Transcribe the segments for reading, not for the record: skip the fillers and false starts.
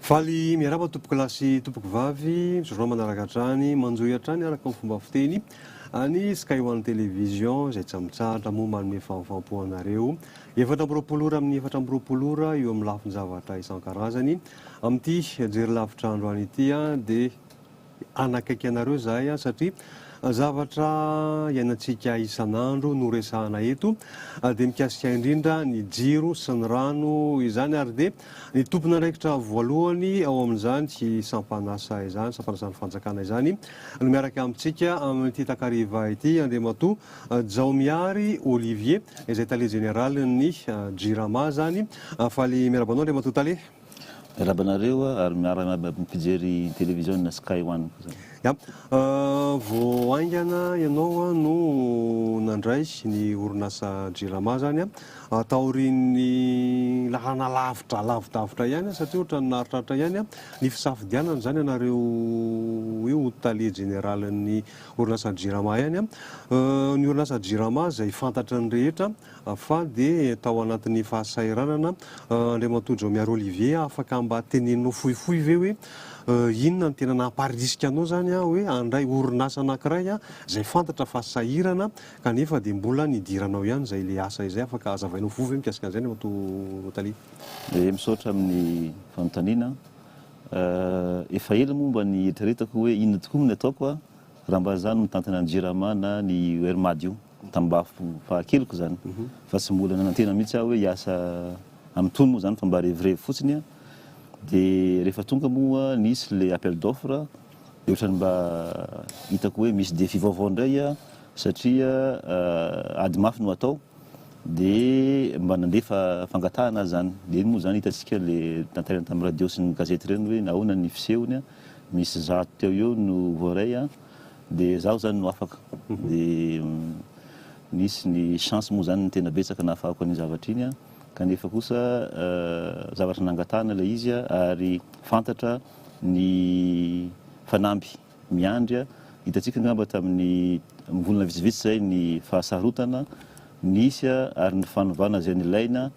Faly miaraba tompoko lasy tompoko vavy zorao manaraka hatrany manjoy hatrany araka ny fomba fiteny any Sky One Television izay tsy mitsaatra moa manome fahamfampo anareo efatra amby roapolo ora amin'ny efatra amby roapolo ora eo amin'ny lafiny zavatra isan-karazany amin'ity jery lavitra androany ity dia anakaiky anareo zahay satria zavatra iainantsika isan'andro no resahana eto dia mikasika indrindra ny jiro sy ny rano izany ary dia ny tompona andraikitra voalohany ao amin'izany tsy sampanasa izany sampanasan'ny fanjakana izany no miaraka amintsika amin'ity takariva ity andriamatoa Jaomiary Olivier izay tale général ny Jirama zany faly miarabanao andriamatoa tale rabanareo ary miaraka mipijery télévision na Sky One ya vao aingana ianao no nandray ny orinasa Jirama zany taorian'ny lalana lavidavitra ihany satria ohatra naritraritra ihany ny fisafidianana zany anareo io tale général ny orinasa Jirama ihany ny orinasa Jirama izay fantatra ny rehetra fa dia tao anatin'ny fahasairanana andriamatoa Jaomiary Olivier afaka mba teneninao fohifohy ve hoe inona ny tena namparisika anao zany hoe andray orinasa anankiray izay fantatra fa sahirana kanefa dia mbola nidiranao ihany izay le asa izay afaka azavainao vovy mikasika an'izay andriamatoa Talia misaotra amin'ny fanontaniana efa ela momba ny eritreretako hoe inona tokoa ny ataoko raha mba zany mitantana ny Jirama na ny Hermadio tambafo fahakeloko zany fa tsy mbola nanantena mihitsy aho hoe hiasa amin'ny tony moa zany fa mba revrev fotsiny dia rehefa tonga moa nisy le appel d'offre dia ohatrany mba hitako hoe misy défi vaovao indray satria ady mafy no atao dia mba nandefa fangatahana zany dia moa zany hitantsika le tanterana tamin'ny radio sy ny gazety ireny hoe nahoana ny fisehony misy zato teo eo no voaray dia zaho zany no afaka dia nisy ny chance moa zany ny tena betsaka nahafahako ny zavatra iny kanefa kosa zavatra nangatahana ilay izy ary fantatra ny fanamby miandry hitantsika angamba tamin'ny volana vitsivitsy zay ny fahasarotana nisy ary ny fanovana izay nilaina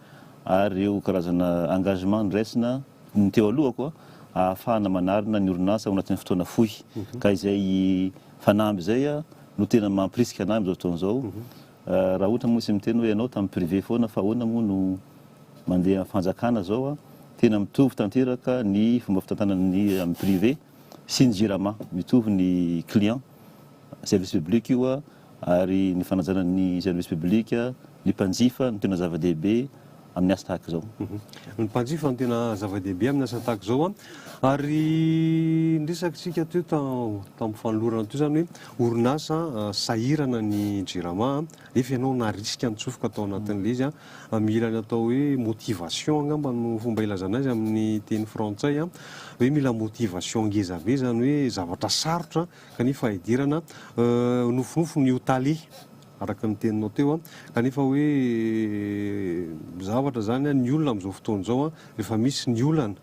ary eo karazana engagement niraisina ny teo alohako ahafahana manarina ny orinasa ao anatin'ny fotoana fohy ka izay fanamby zay no tena mampirisika anahy amin'izao fotoana izao raha ohatra moa sy miteny hoe ianao tamin'ny privé foana fa ahoana moa no mandeha fanjakana zao tena mitovy tanteraka ny fomba fitantanany amin'ny privé sy ny Jirama mitovy ny client service public io ary ny fanajana ny service public ny mpanjifa ny tena zava-dehibe amin'ny asa tahaka izao ny mpanjifa ny tena zava-dehibe amin'ny asa tahaka izao ary ndresakitsika teo tamin'ny fanolorana teo zany hoe orinasa sahirana ny Jirama nefa ianao narisika nitsofoka atao anatin'ilay izy mila ny atao hoe motivation angamba no fomba ilazana azy amin'ny teny frantsay hoe mila motivation ngezabe zany hoe zavatra sarotra kanefa hidirana nofinofo ny hotaly araka ny teninao teo kanefa hoe zavatra zany ny olona amin'izao fotoana izao rehefa misy ny olana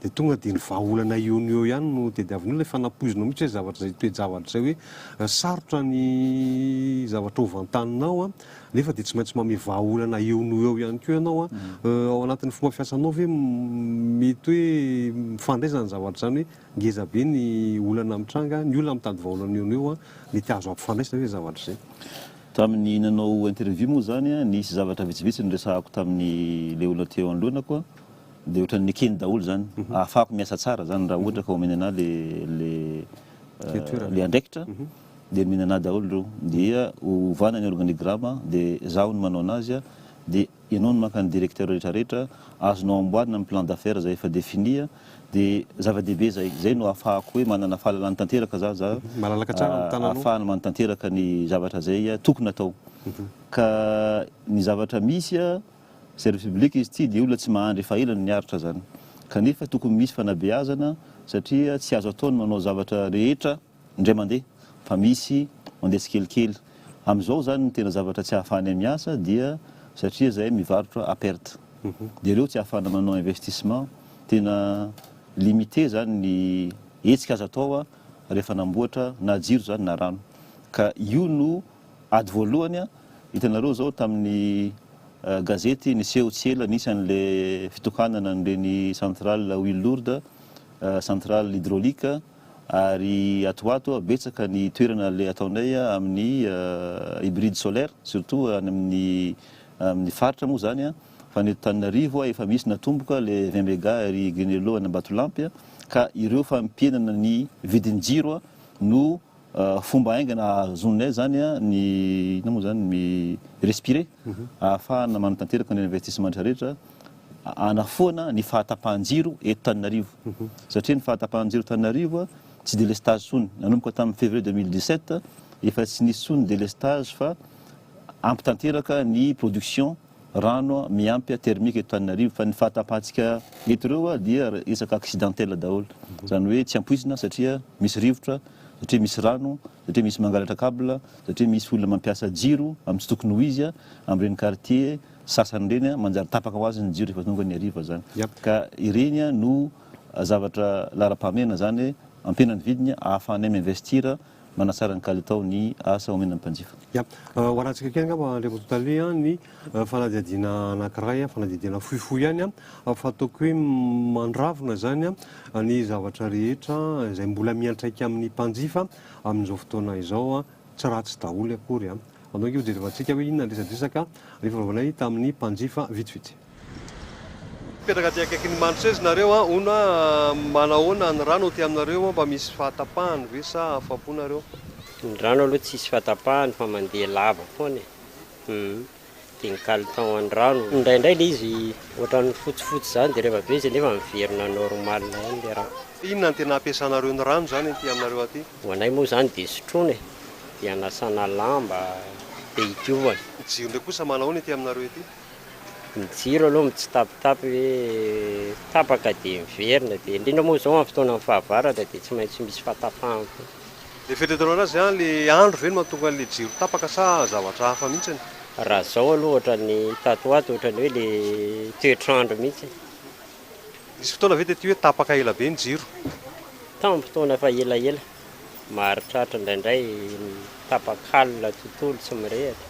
dia tonga dia ny vahaolana eo ny eo ihany no tediavin'olona le fanapoizinao mihitsy hoe zavatra zay toe-javatra zay hoe sarotra ny zavatra ovantaninao nefa dia tsy maintsy mame vahaolana eo no eo ihany koa ianao ao anatin'ny fomba fiasanao ve mety hoe mifandraisana ny zavatra zany hoe ngezabe ny olana mitranga ny olona mitady vahaolana eo no eo mety azo ampifandraisana hoe zavatra zay tamin'ny nanao interview moa zany nisy zavatra vitsivitsy nyresahako tamin'ny le olona teo anoloanako dia ohatrany nikeny daholo zany ahafahako miasa tsara zany raha ohatra ka omena anahy le andraikitra dia omena anahy daholo reo dia ovana ny organigramme dia zaho no manao anazy dia ianao no maka ny directeur rehetrarehetra azonao amboarina amin'ny plan d'affaires zay efa définie dia zava-dehibe zay no ahafahako hoe manana fahalalana tanteraka malalaka tsara ahafahana manatanteraka ny zavatra zay tokony atao ka ny zavatra misy service public izy ity dia olona tsy mahandry efa ela niaritra zany kanefa tokony misy fanabeazana satria tsy azo ataony manao zavatra rehetra indray mandeha fa misy mandeha tsikelikely amin'izao zany ny tena zavatra tsy ahafahany miasa dia satria zay mivarotra à perte dia ireo tsy ahafahana manao investissement tena limité zany ny hetsika azo atao rehefa namboatra na jiro zany na rano ka io no ady voalohany hitanareo zao tamin'ny gazety niseho tsy ela nisy an'le fitokanana n'ireny centrale Will Lourdes centrale hydraulique ary atoato betsaka ny toerana le ataonay amin'ny hybride solaire surtout amin'ny faritra moa zany fa ny Tananarivo efa misy natomboka le 20 méga ary Grenelo any Ambatolampy ka ireo fa mpienana ny vidin-jiro no fomba aingana azonay zany ny ina moa zany mi respirer ahafahana manatanteraka ny investissement rehetra anafoana ny fahatapahan-jiro eto Tananarivo satria ny fahatapahan-jiro Tananarivo tsy délestage sony nanomboka tamin'ny février 2017 efa tsy nisy sony délestage fa ampitanteraka ny production rano miampy thermique eto Tananarivo fa ny fahatapahantsika eto ireo dia isaka accidentel daholo zany hoe tsy ampoizina satria misy rivotra satria misy rano satria misy mangalatra câble satria misy olona mampiasa jiro amin'ny tsy tokony ho izy amin'ireny quartier sasany ireny manjary tapaka ho azy ny jiro efa tonga ny hariva zany ka ireny no zavatra lara-pahamena zany ampiana ny vidiny ahafahanay investir manasara ny kalitao ny asa omen'ny mpanjifa. Ho arantsika kely angamba André Mototaly ny fanadihadiana anankiray fanadihadiana fohifohy ihany fa ataoko hoe mandravona zany ny zavatra rehetra izay mbola miantraika amin'ny mpanjifa amin'izao fotoana izao tsy ratsy daholo akory anao io jerevantsika hoe inona resadresaka rehefa vanay tamin'ny mpanjifa vitsivitsy. Petraka ty akaiky ny Manitsezy nareo ona manahoana ny rano ty aminareo mba misy fahatapahany ve sa afapo nareo? Ny rano aloha tsisy fahatapahany fa mandeha lava foana dia ny kalitao ny rano indraindray ilay izy ohatran'ny fotsifotsy zany dia rehefa be izy nefa miverina normal ihany le rano. Inona ny tena ampiasanareo ny rano zany ty aminareo aty? Ho anay moa zany dia sotroina dia anasana lamba dia hidiovana. Ny jiro ndraiky kosa manahoana ty aminareo aty? Ny jiro aloha mitsitapitapy hoe tapaka dia miverina dia indrindra moa zao amin'ny fotoana amin'ny fahavaratra dia tsy maintsy misy fahatapahany. Le fetretanao anazy le andro ve no mahatonga le jiro tapaka sa zavatra hafa mihitsy? Raha zao aloha ohatran'ny tatoato ohatran'ny hoe le toetrandro mihitsy. Misy fotoana ve tety hoe tapaka ela be ny jiro? Tamin'ny fotoana fa elaela maharitratra indraindray tapaka-alina tontolo tsy mirehatra.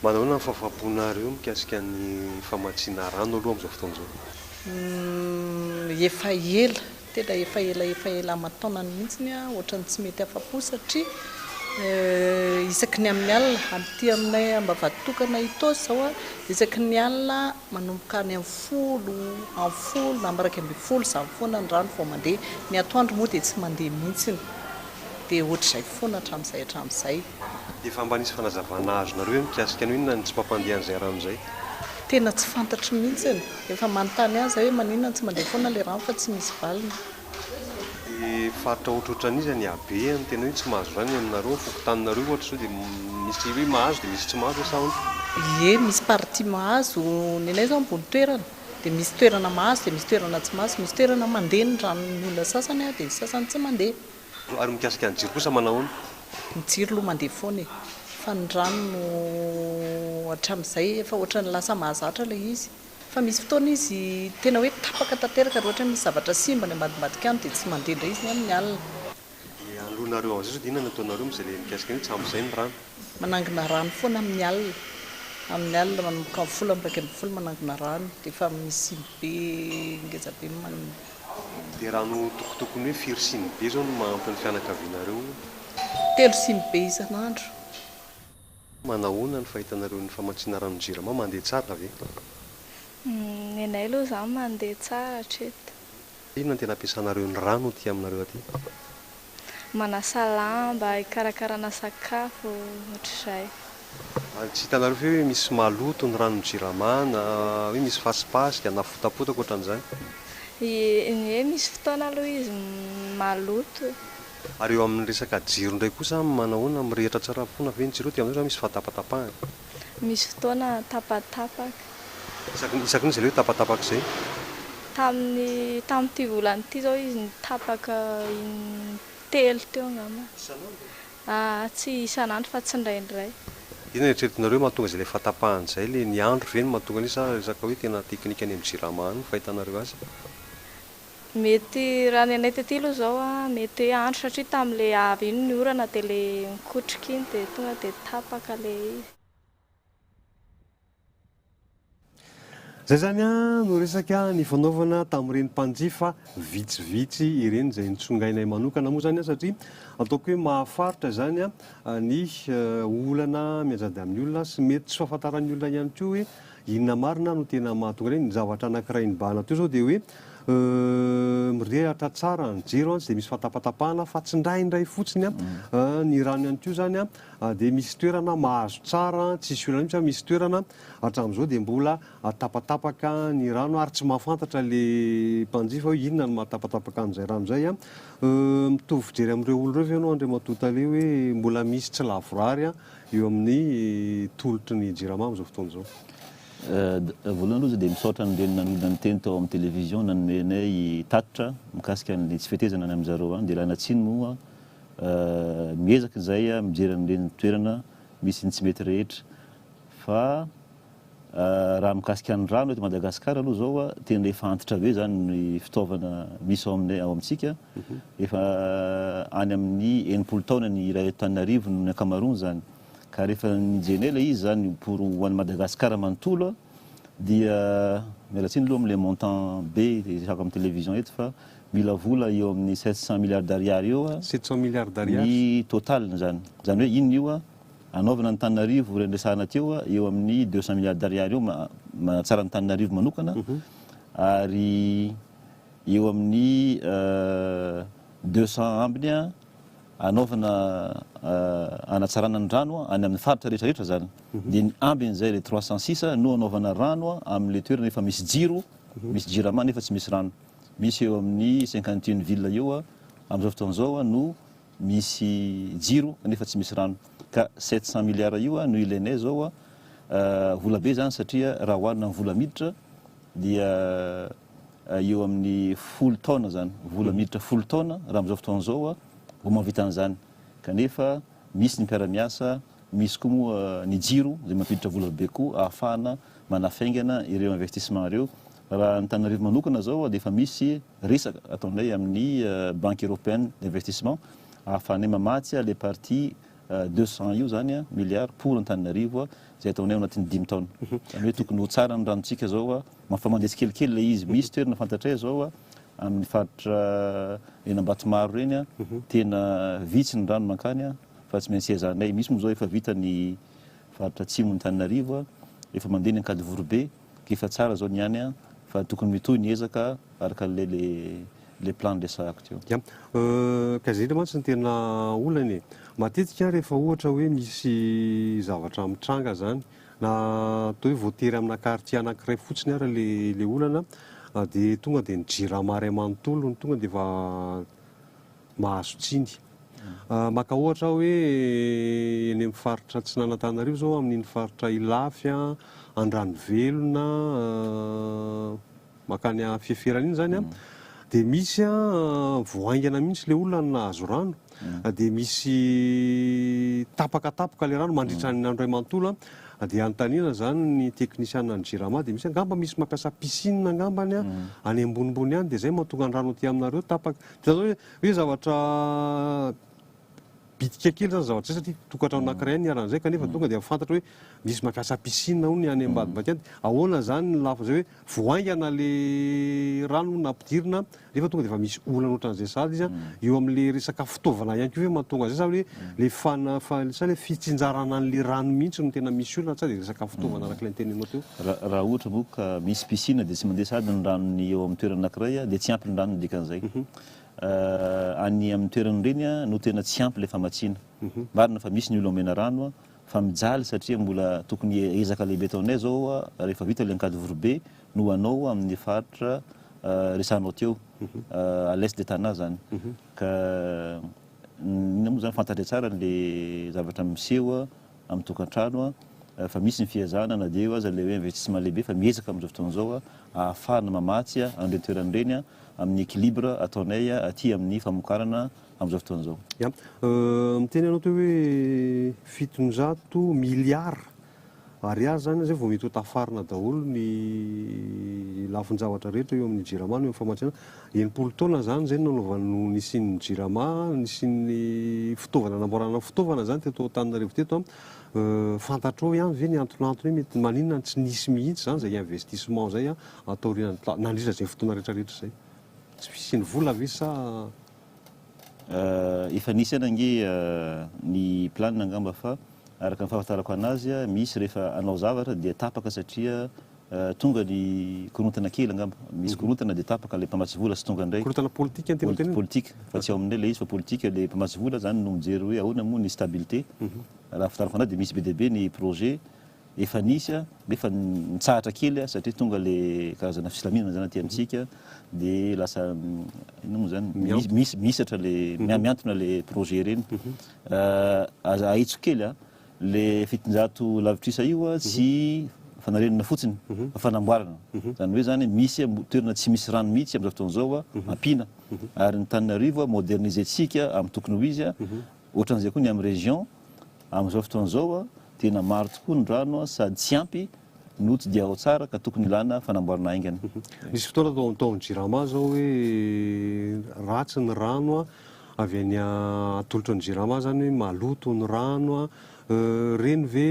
Manahoana ny fahafaponareo mikasika ny famatsiana rano aloha amin'izao fotoana izao? Efa ela tena efa ela amataonany mihitsiny ohatrany tsy mety afapo satria isaky ny amin'ny alina amin'ity aminay ambavatontokana Itaosy zao isaky ny alina manomboka any amin'ny folo na ambaraky ambin'ny folo izany foana ny rano vao mandeha ny atoandro moa dia tsy mandeha mihitsiny dia ohatr'izay foana hatramin'izay. Efa mba nisy fanazavana azonareo mikasika ny inona ny tsy mampandeha an'izay rano izay? Tena tsy fantatro mihitsiny efa manontany azy hoe maninona tsy mandeha foana le rano fa tsy misy valiny. Faritra ohatrohatran'izy ny habe ny tena hoe tsy mahazo rano aminareo fokotaninareo ohatra zao dia misy hoe mahazo dia misy tsy mahazo sa hono? Misy partie mahazo ny anay zao ambony toerana dia misy toerana mahazo dia misy toerana tsy mahazo misy toerana mandeha ny ranon'ny olona sasany dia ny sasany tsy mandeha. Ary mikasika ny jiro kosa manahoana? Ny jiro aloha mandeha foana fa ny rano hatramin'izay efa ohatran'ny lasa mahazatra ilay izy fa misy fotoana izy tena hoe tapaka tanteraka rehefa ohatra misy zavatra simba ny ambadimbadika any dia tsy mandeha indray izy amin'ny alina. Alohanareo amin'izay dia inona no ataonareo izay le mikasika ny tsy amin'izay ny rano? Manangina rano foana amin'ny alina manomboka amin'ny folo ambaraky ambin'ny folo manangina rano dia efa misy be ngeza be dia rano tokotokony hoe firy siny be zao no mahampy ny fianakavianareo? 3 siny be isan'andro. Manahoana ny fahitanareo ny famatsiana rano-jirama mandeha tsara ve? Ny anay aloha zany mandeha tsara hatreto. Inona no tena ampiasanareo ny rano ty aminareo aty? Manasa lamba, hikarakarana sakafo ohatr'izay. Tsy hitanareo hoe misy maloto ny rano-jirama na hoe misy fasipasika na fotapotaka ohatran'izany? Misy fotoana aloha izy maloto. Ary eo amin'ny resaka jiro ndray kosa manahoana mirehitra tsara foana ve ny jiro ty amin'izao misy fahatapatapahany? Misy fotoana tapatapaka. Isakin'izy ilay hoe tapatapaka izay? Tamin'ity volana ity zao izy nitapaka telo teo angamba. Tsy isan'andro fa tsy indraindray. Ina eritreretinareo mahatonga izay ilay fahatapahany izay ilay ny andro ve no mahatonga an'io sa resaka hoe tena teknika any amin'ny jirama any fahitanareo azy? Mety raha ny anay tety aloha zao mety hoe andro satria tamin'ilay avy iny ny orana dia ilay mikotrika iny dia tonga dia tapaka ilay izy. zay zany a no resaka ny fanaovana tamin'ireny mpanjifa vitsivitsy ireny izay nitsongainay manokana moa zany a satria ataoko hoe mahafaritra zany a ny olana miazady amin'ny olona sy mety tsy fahafantaran'ny olona ihany koa hoe inona marina no tena mahatonga reny ny zavatra anankiray ny bana teo zao dia hoe mirehatra tsara ny jiro tsy dia misy fatapatapahana fa tsy ndraindray fotsiny ny rano ihany koa zany dia misy toerana mahazo tsara tsisy olana mihitsy misy toerana hatramin'izao dia mbola tapatapaka ny rano ary tsy mahafantatra le mpanjifa hoe inona no mahatapatapaka an'izay rano izay mitovy fijery amin'ireo olo ireo ve ianao andray matota le hoe mbola misy tsy lavorary eo amin'ny tolotry ny jirama amin'izao fotoana izao. Voalohany aloha dia misaotra nireny nanolona ny teny tao amin'ny télévision nanomenay tatitra mikasika ny tsy fetezana any amin'izareo any dia laha natsiny moa miezaka izay mijery an'ireny toerana misy ny tsy mety rehetra fa raha mikasika ny rano eto Madagasikara aloha zao tena efa antitra be zany ny fitaovana misy ao aminay ao amintsika efa any amin'ny 90 taona ny raha eto Antananarivo no ny ankamaroany zany ka rehefa nijenay ilay izy zany pour ho an'ny Madagasikara manontolo dia mialatsiny aloha amin'ilay montant be saka amin'ny télévision eto fa mila vola eo amin'ny 700 milliards d'ariary eo 700 milliards d'ariary ny total zany hoe iny io anaovana ny Antananarivo rendresahana teo eo amin'ny 200 milliards d'ariary eo manatsara ny Antananarivo manokana ary eo amin'ny 200 ambiny anaovana anatsarana ny rano any amin'ny faritra rehetrarehetra zany dia ny ambin'izay le 306 no anaovana rano amin'le toerana efa misy jiro misy jirama nefa tsy misy rano misy eo amin'ny 51 ville eo amin'izao fotoan'izao no misy jiro nefa tsy misy rano ka 700 milliards io no ilainay zao vola be zany satria raha hoanina amin'ny vola miditra dia eo amin'ny 10 taona zany vola miditra 10 taona raha amin'izao fotoan'izao vao mahavita an'izany kanefa misy ny mpiara-miasa misy koa moa ny jiro izay mampiditra vola be koa ahafahana manafaingana ireo investissement ireo raha ny Antananarivo manokana zao dia efa misy resaka ataonay amin'ny banque européenne d'investissement ahafahanay mamatsy le partie 200 io zany milliards pour Antananarivo izay ataonay anatin'ny 5 taona zany hoe tokony ho tsara ny ranontsika zao mampamandesy kelikely le izy misy toerana fantatray zao amin'ny faritra eny Ambatomaro reny tena vitsy ny rano mankany fa tsy maintsy ezanay misy moa zao efa vita ny faritra atsimon'ny Antananarivo efa mandeha ny ankady vorobe efa tsara zao niany fa tokony mitohy ny ezaka araka le plan resahako teo. Kazindra mantsy ny tena olany matetika rehefa ohatra hoe misy zavatra mitranga zany na atao hoe voatery amina quartier anankiray fotsiny ara le olana dia tonga dia ny jirama ray manontolo ny tonga dia efa mahazo tsiny maka ohatra hoe eny amin'ny faritra Tsinanantananarivo zao amin'iny faritra Ilafy Andranovelona makany Fiaferana iny zany dia misy voaingana mihitsy le olona nahazo rano dia misy tapakatapaka le rano mandritra ny andro ray manontolo dia anontaniana zany ny teknisiana ny jirama dia misy angamba misy mampiasa piscine angambany any ambonimbony any dia zay mahatonga ny rano aty aminareo tapaka dia zao hoe zavatra bitika kely zany zavatra zay satria tokantrano anankiray ny aran'izay kanefa tonga dia fantatra hoe misy mampiasa piscine hono any ambadimbady any ahoana zany ny lafo zay hoe voaingana le rano nampidirina nefa tonga dia efa misy olana ohatran'izay sady izy eo amin'le resaka fitaovana ihany koa hoe mahatonga zay sa hoe le fitsinjarana an'le rano mihitsy no tena misy olona tsy dia resaka fitaovana arak'ilay nytenenao teo raha ohatra moa ka misy piscine dia tsy mandeha sady ny ranony eo amin'ny toerana anankiray dia tsy ampy ny rano dikan'izay any amin'ny toerana ireny no tena tsy ampy le famatsiana marina fa misy ny olo omena rano fa mijaly satria mbola tokony ezaka lehibe taonay zao rehefa vita le ankady vorobe no anao amin'ny faritra resanao teo à l'est de Tana zany ka ina moa zany fantatra tsara le zavatra miseho amin'ny tokantrano fa misy ny fiazana na dia eo aza le hoe investissement lehibe fa miezaka amin'izao fotoan'izao ahafahana mamatsy an'ireny toerana ireny amin'ny équilibre ataonay aty amin'ny famokarana amin'izao fotoan'izao. Miteny ianao teo hoe 700 milliards Ary azy zany zay vao mety ho tafarina daholo ny lafin-javatra rehetra eo amin'ny jirama no famatsiana 80 taona zany zay nanaovano nisian'ny jirama nisian'ny fitaovana namboarana fitaovana zany teto Antananarivo teto fantatrao ihany ve ny anton'antony mety maninona tsy nisy mihitsy zany zay investissement zay atao nandritra zay fotoana rehetrarehetra zay tsy fisiany vola ve sa efa nisy anange ny plan angamba fa araka ny fahafantarako anazy misy rehefa anao zavatra dia tapaka satria tonga ny korontana kely angamba misy korontana dia tapaka le mpamatsy vola sy tonga ndray korontana politika ny tena tena politika fa tsy ao aminay le izy fa politika le mpamatsy vola zany no mijery hoe ahoana moa ny stabilité raha fitarako anazy dia misy be dia be ny projet efa nisy nefa nitsahatra kely satria tonga le karazana fislaminana zany aty amintsika dia lasa ino moa zany misatra le miantona le projet reny ahitso kely le fitonjato lavitrisa io tsy fanarenana fotsiny fa fanamboarana zany hoe zany misy toerana tsy misy rano mihitsy amin'izao fotoan'izao ampina ary ny Tananarivo modernisentsika amin'ny tokony ho izy ohatran'izay koa ny amin'ny région amin'izao fotoan'izao tena maro tokoa ny rano sady tsy ampy no tsy dia ao tsara ka tokony ilana fanamboarana aingana. Misy fotoana tao amin'ny jirama zao hoe ratsy ny rano avy any atolotra ny jirama zany hoe maloto ny rano reny ve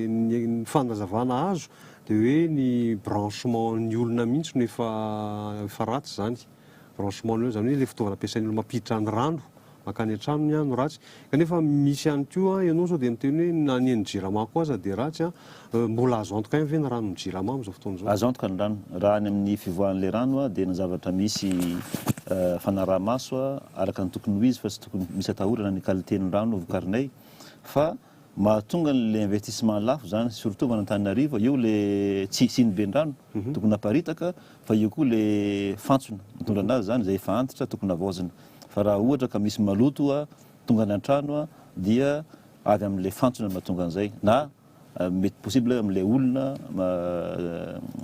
ny fanazavana azo dia hoe ny branchement ny olona mihitsy no efa ratsy zany branchement ny zany hoe le fitaovana ampiasain'ny olona mampiditra ny rano makany an-tranony no ratsy kanefa misy ihany koa ianao zao dia miteny hoe na ny jirama koa aza dia ratsy mbola azo antoka ve ny rano ny jirama amin'izao fotoan'izao azo antoka ny rano raha any amin'ny fivoahan'le rano dia ny zavatra misy fanaraha-maso araka ny tokony ho izy fa tsy tokony misy atahorana ny qualité-ny rano vokarinay fa mahatonga le investissement lafo zany surtout Antananarivo eo le tsy iny be ny rano tokony haparitaka fa eo koa le fantsona mitondra anazy zany zay efa antitra tokony havaozina fa raha ohatra ka misy maloto tonga any an-trano dia avy amin'le fantsona mahatonga an'izay na mety possible amin'le olona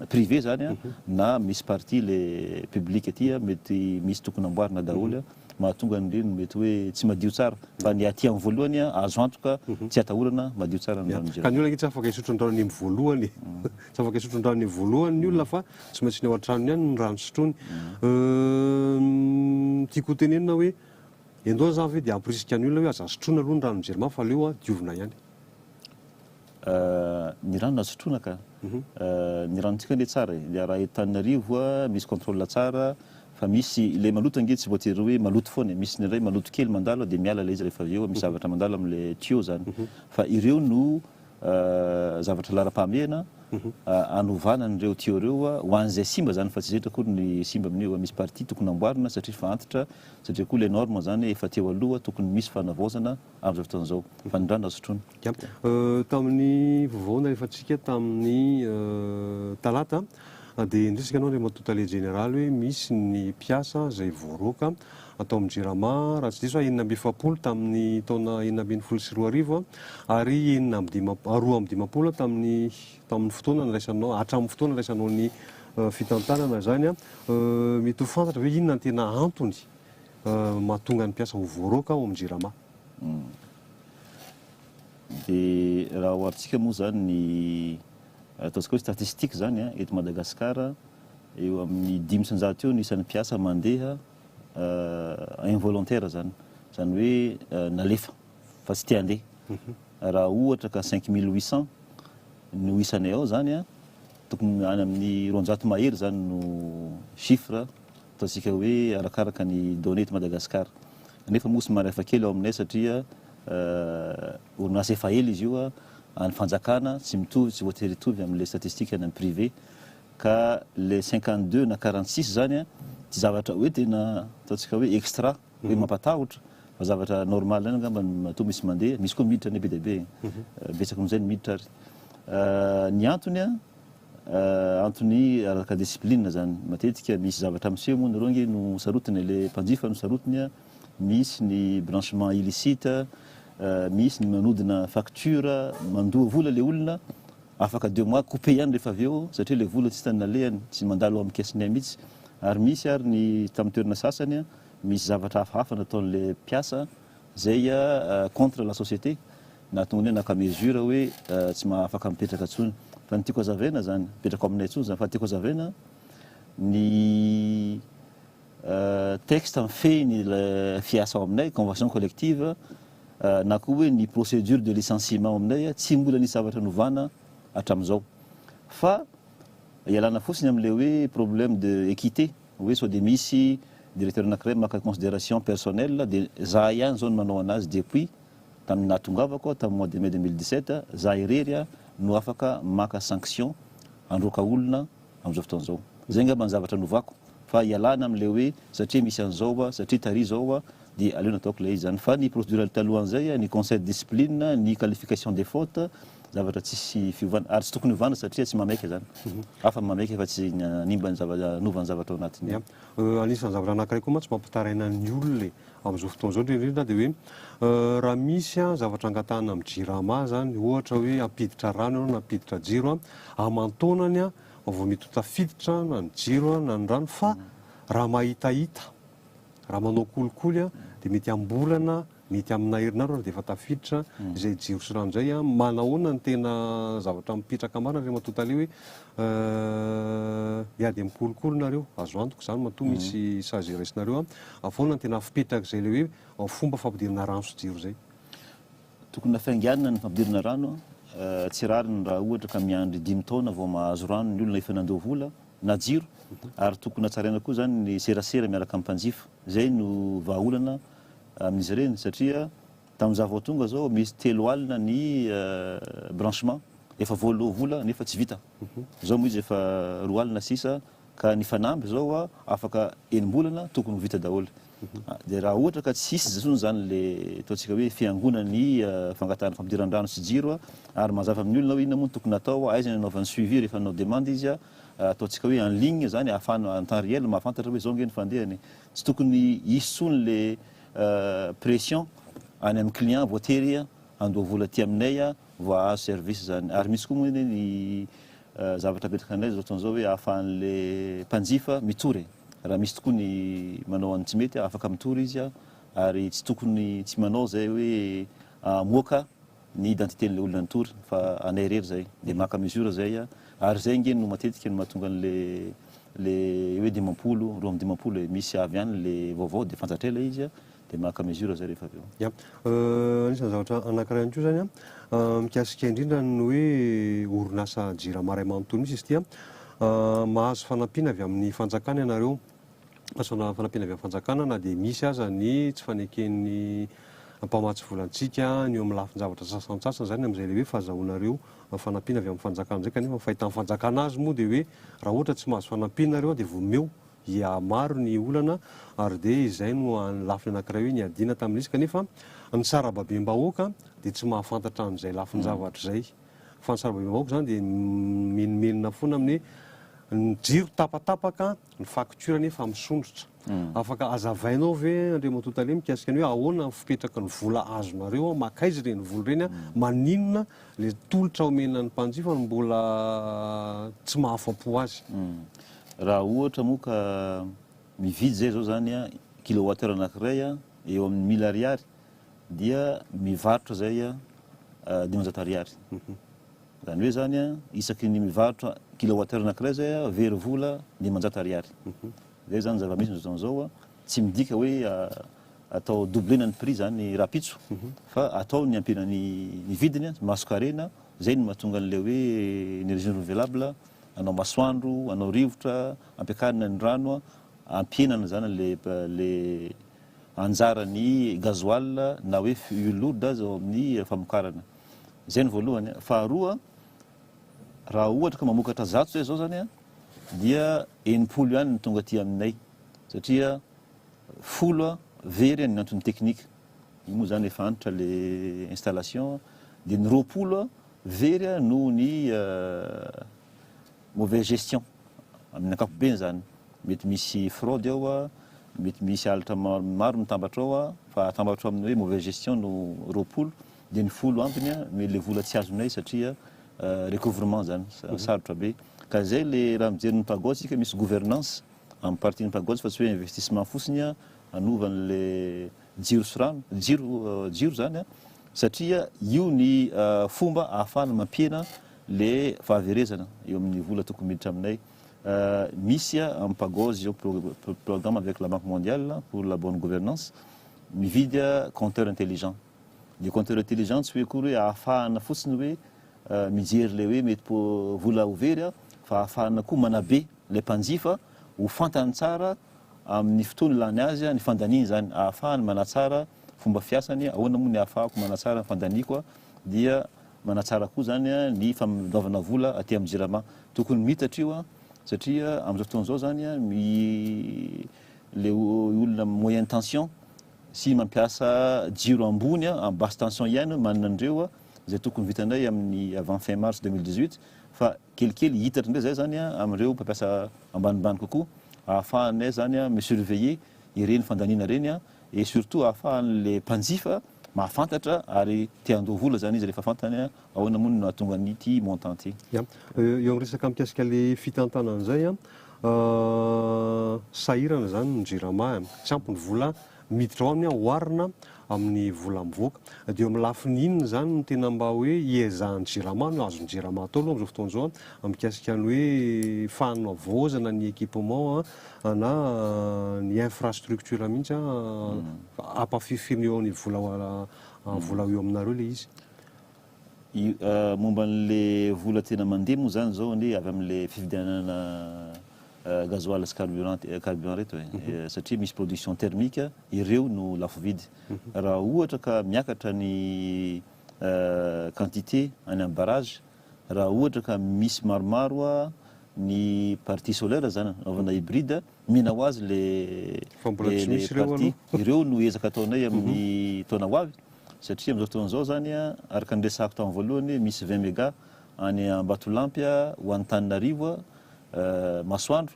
privé zany na misy partie le public aty mety misy tokony amboarina daholo mahatonga an'ireny mety hoe tsy madio tsara fa ny aty amin'ny voalohany azo antoka tsy atahorana madio tsara ny rano ka ny olona tsy afaka isotro-ndrano ny voalohany tsy afaka isotro-ndrano ny voalohany ny olona fa tsy maintsy ny ao an-tranony ihany ny rano sotrony tiako tenenina hoe endao za ve dia ampirisika ny olona hoe aza sotrona aloha ny rano jirama fa aleo diovina ihany ny rano azosotrona ka ny ranontsika nde tsara dia raha Antananarivo misy contrôle tsara fa misy le maloto ange tsy voatery hoe maloto foana misy ny ray maloto kely mandalo dia miala le izy rehefa avy eo misy zavatra mandalo amin'le tuyau zany fa ireo no zavatra lara-pahamehana anovana n'ireo tuyau ireo ho an'izay simba zany fa tsy zetra koa ny simba amin'io misy partie tokony amboarina satria fa antitra satria koa le norme zany efa teo aloha tokony misy fanavaozana amin'izao fotoan'izao fa ny rano azosotrona tamin'ny vaovaona rehefa tsika tamin'ny talata dia indrisika anao rematotale général hoe misy ny mpiasa izay voaroaka atao amin'ny jirama raha tsy diso 970 tamin'ny taona 970 ary 220 tamin'ny fotoana niraisanao hatramin'ny fotoana niraisanao ny fitantanana zany mety ho fantatra hoe inona ny tena antony mahatonga ny mpiasa ho voaroaka ao amin'ny jirama dia raha oharintsika moa zany ny ataontsika hoe statistique zany eto Madagasikara eo amin'ny 500 eo ny isan'ny mpiasa mandeha involontaire zany hoe nalefa fa tsy tia andeha raha ohatra ka 5800 no isanay ao zany tokony any amin'ny 200 mahery zany no chiffre ataontsika hoe arakaraka ny données eto Madagasikara nefa moa somary hafa kely ao aminay satria orinasa efa ela izy io any fanjakana tsy mitovy tsy voatery hitovy amin'le statistique any amin'ny privé ka le 52 na 46 zany tsy zavatra hoe tena ataontsika hoe extra hoe mampatahotra fa zavatra normal any angamba matoa misy mandeha misy koa miditra ny be dia be betsaka amin'izay ny miditra ary ny antony araka discipline zany matetika misy zavatra miseho moa nareo no sarotiny le mpanjifa no sarotiny misy ny branchement illicite misy ny manodina facture mandoa vola le olona afaka 2 mois coupé ihany rehefa avy eo satria le vola tsy tany nalehany tsy mandalo amin'ny caisse-nay mihitsy ary misy ary ny tamin'ny toerana sasany misy zavatra hafahafa nataon'le mpiasa zay contre la société nahatonga hoe naka mesure hoe tsy afaka mipetraka intsony fa ny tiako hazavaina zany mipetraka aminay intsony zany fa tiako hazavaina ny texte mifehy ny fiasa ao aminay convention collective na koa hoe ny procédure de licenciement aminay tsy mbola nisy zavatra novana hatramin'izao fa ialana fotsiny amin'ilay hoe problème de équité hoe sao dia misy directeur anankiray maka considération personnelle dia za ihany zao no manao anazy depuis tamin'ny nahatongavako tamin'ny mois de mai 2017 za irery no afaka maka sanction androaka olona amin'izao fotoan'izao zay ngamba ny zavatra novako fa ialana amin'ilay hoe satria misy an'izao satria tary zao dia aleo nataoko ilay izy zany fa ny procédure talohan'izay ny conseil de discipline ny qualification des fautes zavatra tsisy fiovana ary tsy tokony hiovana satria tsy mamaiky zany afa mamaiky efa tsy nimba ny nova ny zavatra ao anatiny anisan'ny zavatra anankiray koa ma tsy mampitaraina ny olona amin'izao fotoan'izao indrindra dia hoe raha misy zavatra angatahana amin'ny jirama zany ohatra hoe ampiditra rano ianao na ampiditra jiro amantonany vao mety ho tafiditra na ny jiro na ny rano fa raha mahitahita raha manao kolikoly dia mety ambolana mety amina herinandro dia efa tafiditra izay jiro sy rano izay manahoana ny tena zavatra mipetraka marina rehefa matotale hoe iady amin'ny kolikoly nareo azo antoko izany matoa misy sazy raisinareo afoana ny tena fipetraka izay le hoe fomba fampidirana rano sy jiro zay tokony afainganina ny fampidirana rano tsy rariny raha ohatra ka miandry 10 taona vao mahazo rano ny olona efa nandoa vola na jiro ary tokony hatsaraina koa zany ny serasera miaraka amin'ny mpanjifa zay no vahaolana amin'izy ireny satria tamin'izaho vao tonga zao misy 3 alina ny branchement efa vola nefa tsy vita zao moa izy efa 2 alina sisa ka ny fanamby zao afaka enimbolana tokony ho vita daholo dia raha ohatra ka tsisy zasony zany le ataontsika hoe fiangonany fangatahana fampidiran-drano sy jiro ary mazava amin'ny olona hoe inona moa tokony atao aiza ny anaovan'ny suivi rehefa anao demande izy ataontsika hoe en ligne zany ahafahana en temps réel mahafantatra hoe zao nge ny fandehany tsy tokony hisy le pression any amin'ny client voatery andoha vola ty aminay vao azo service zany ary misy koa moa ny zavatra apetraka anay zao ohatrany zao hoe ahafahan'le mpanjifa mitory raha misy tokoa ny manao any tsy mety afaka mitory izy ary tsy tokony tsy manao zay hoe moaka ny identitén'le olona nitory fa anay rery zay dia maka mesure zay ary zay nge no matetika no mahatonga le hoe 10 roa amin'ny 10 misy avy any le vaovao dia fantatrela izy dia maka mesure zay rehefa avy eo anisan'ny zavatra anankiray an'io zany mikasika indrindra ny hoe orinasa jirama ray manontolo misy izy ity mahazo fanampiana avy amin'ny fanjakana ianareo mahazo fanampiana avy amin'ny fanjakana na dia misy aza ny tsy faneken'ny mpamatsy volantsika ny eo amin'ny lafin-javatra sasantsasany zany amin'izay le hoe fahazahoanareo fanampiana avy amin'ny fanjakana zay kanefa fahita amin'ny fanjakana azy moa dia hoe raha ohatra tsy mahazo fanampianareo dia vomeo maro ny olana ary dia izay no lafiny anankiray hoe niadina tamin'izy kanefa ny sarababem-bahoaka dia tsy mahafantatra an'izay lafin-javatra zay fa ny sarababem-bahoaka zany dia menomenona foana amin'ny ny jiro tapatapaka ny facture nefa misondrotra afaka azavainao ve andre matotale mikasika ny hoe ahoana fipetraka ny vola azonareo makaizy reny vola reny maninona le tolotra omena ny mpanjifa no mbola tsy mahafapo azy raha ohatra moa ka mividy zay zao zany kilowattheure anankiray eo amin'ny 1000 ariary dia mivarotra zay 500 ariary zany hoe zany isaky ny mivarotra kilowattheure anankiray zay very vola 500 ariary zay zany zava-misy nzao tsy midika hoe atao doublena ny prix zany rapitso fa atao ny ampina ny vidiny masokarena zay no mahatonga an'le hoe énergie renouvelable anao masoandro anao rivotra ampiakarina ny rano ampienana zany le anjarany gasoil na hoe huile lourde azy ao amin'ny famokarana zay ny voalohany faharoa raha ohatra ka mamokatra zato zay zao zany dia 80 ihany ny tonga aty aminay satria 10 very ny antony teknika io moa zany efa antitra le installation dia ny 20 very noho ny mauvaise gestion amin'ny ankapobeny zany mety misy fraude ao mety misy alatra maro mitambatra ao fa atambatra amin'ny hoe mauvaise gestion no 20 dia ny 10 ampiny mais le vola tsy azonay satria recouvrement zany sarotra be ka zay le raha mijery ny pagotsika misy gouvernance amin'ny partie ny pagotsy fa tsy hoe investissement fotsiny anovan'le jiro sy rano jiro zany satria io ny fomba ahafahana mampiena le fahaverezana eo amin'ny vola tokony miditra aminay. Misy en Pagose zao programme avec la Banque mondiale pour la bonne gouvernance mividy compteur intelligent. Ny compteur intelligent tsy hoe kory hoe ahafahana fotsiny hoe mijery le hoe mety vola overy fa ahafahana koa manabe le mpanjifa ho fantany tsara amin'ny fotoana lany azy ny fandaniany zany, ahafahany manatsara fomba fiasany, ahoana moa ny ahafahako manatsara ny fandaniako dia manatsara koa zany ny famindovana vola aty amin'ny JIRAMA. Tokony mitatra io satria amin'izao fotoan'izao zany le olona moyenne tension sy mampiasa jiro ambony en basse tension ihany manana andreo zay tokony vitanay amin'ny avant fin mars 2018 fa kelikely hitatra ndray zay zany amin'ireo mpampiasa ambanimbany kokoa ahafahanay zany misurveiller ireny fandaniana reny et surtout ahafahan'le mpanjifa mahafantatra ary te-handao vola zany izy rehefa fantany ahoana moa no ahatonga an'ity montant ty. Eo amin'ny resaka mikasika le fitantanana zay sahirana zany ny JIRAMA tsy ampy ny vola miditra ao aminy oharina amin'ny vola mivoaka dia eo amin'ny lafiny inona zany no tena mba hoe iezahan'ny JIRAMA no azon'ny JIRAMA atao aloha amin'izao fotoan'izao mikasika ny hoe fanovozana ny équipement na ny infrastructure mihitsy ampafifirina eo amin'ny vola eo aminareo le izy. Momba n'le vola tena mandeha moa zany zao avy amin'le fividianana gasoil sy carburant reto satria misy production thermique ireo no lafo vidy. Raha ohatra ka miakatra ny quantité any amin'ny barrage, raha ohatra ka misy maromaro ny partie solaire zany anaovana hybride mihina ho azy le partie ireo no ezaka ataonay amin'ny taona ho avy satria amin'izao fotoan'izao zany araka ny resahako tamin'ny voalohany misy 20 méga any Ambatolampy ho Antananarivo masoandro.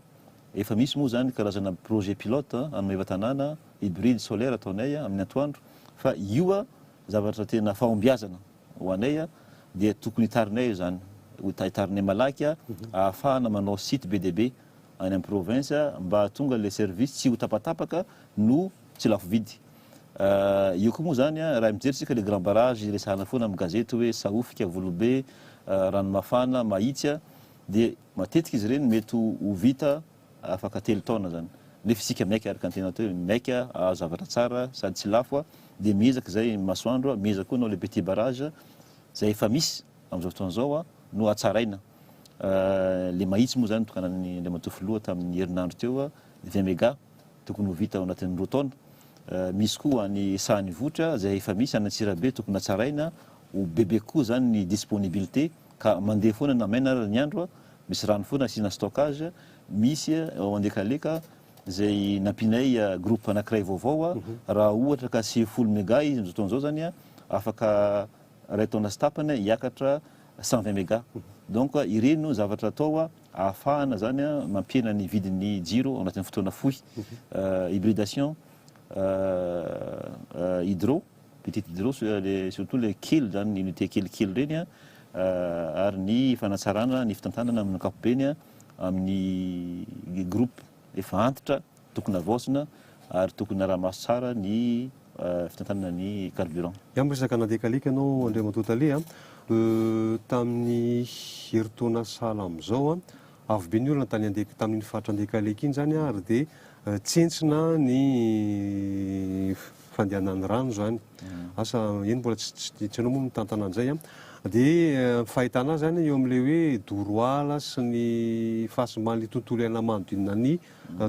Efa misy moa zany karazana projet pilote amin'ny Ivatanana hybride solaire ataonay amin'ny atoandro fa io zavatra tena fahombiazana ho anay dia tokony hitarinay zany hitarinay malaky ahafahana manao site be dia be any amin'ny province mba tonga le service tsy ho tapatapaka no tsy lafo vidy. Io koa moa zany raha mijeritsika le grand barrage resahana foana amin'ny gazety hoe Sahofika, Volobe, Ranomafana, Mahitsy dia matetika izy ireny mety ho vita afaka 3 taona zany. Nefa isika maika araka ny tena atao maika zavatra tsara sady tsy lafo dia miezaka zay masoandro miezaka koa nao le petit barrage zay efa misy amin'izao fotoan'izao no hatsaraina. Le Mahitsy moa zany tokanan'ny Andriamatofo Loha tamin'ny herinandro teo 20 méga tokony ho vita ao anatin'ny 2 taona. Misy koa ny Sahany Vohitra zay efa misy any Antsirabe tokony hatsaraina ho bebe koa zany ny disponibilité ka mandeha foana na maina ny andro misy rano foana asina stockage. Misy ao andekaleka zay nampinay groupe anankiray vaovao raha ohatra ka 10 méga izy amin'izao fotoan'izao zany afaka ray taona sy tapany hiakatra 120 méga. Donc ireny zavatra atao ahafahana zany mampiena ny vidin'ny jiro ao anatin'ny fotoana fohy. Hybridation hydro, petit hydro surtout les kely zany unité kelikely reny ary ny fanatsarana ny fitantanana amin'ny ankapobeny amin'ny groupe efa antitra tokony avaosina ary tokony arahamaso tsara ny fitantanana ny carburant. Amin'ny resaka nandekalika ianao Andriamatoa Tale tamin'ny herintaona sahala amin'izao avy be ny olona tamin'ny faritra Andekalika iny zany ary dia tsentsina ny fandehanan'ny rano zany asa eny mbola tsy anao moa mitantana an'izay dia fahitana zany eo amin'ilay hoe Doroala sy ny fahasimban'ilay tontolo iaina manodinina ny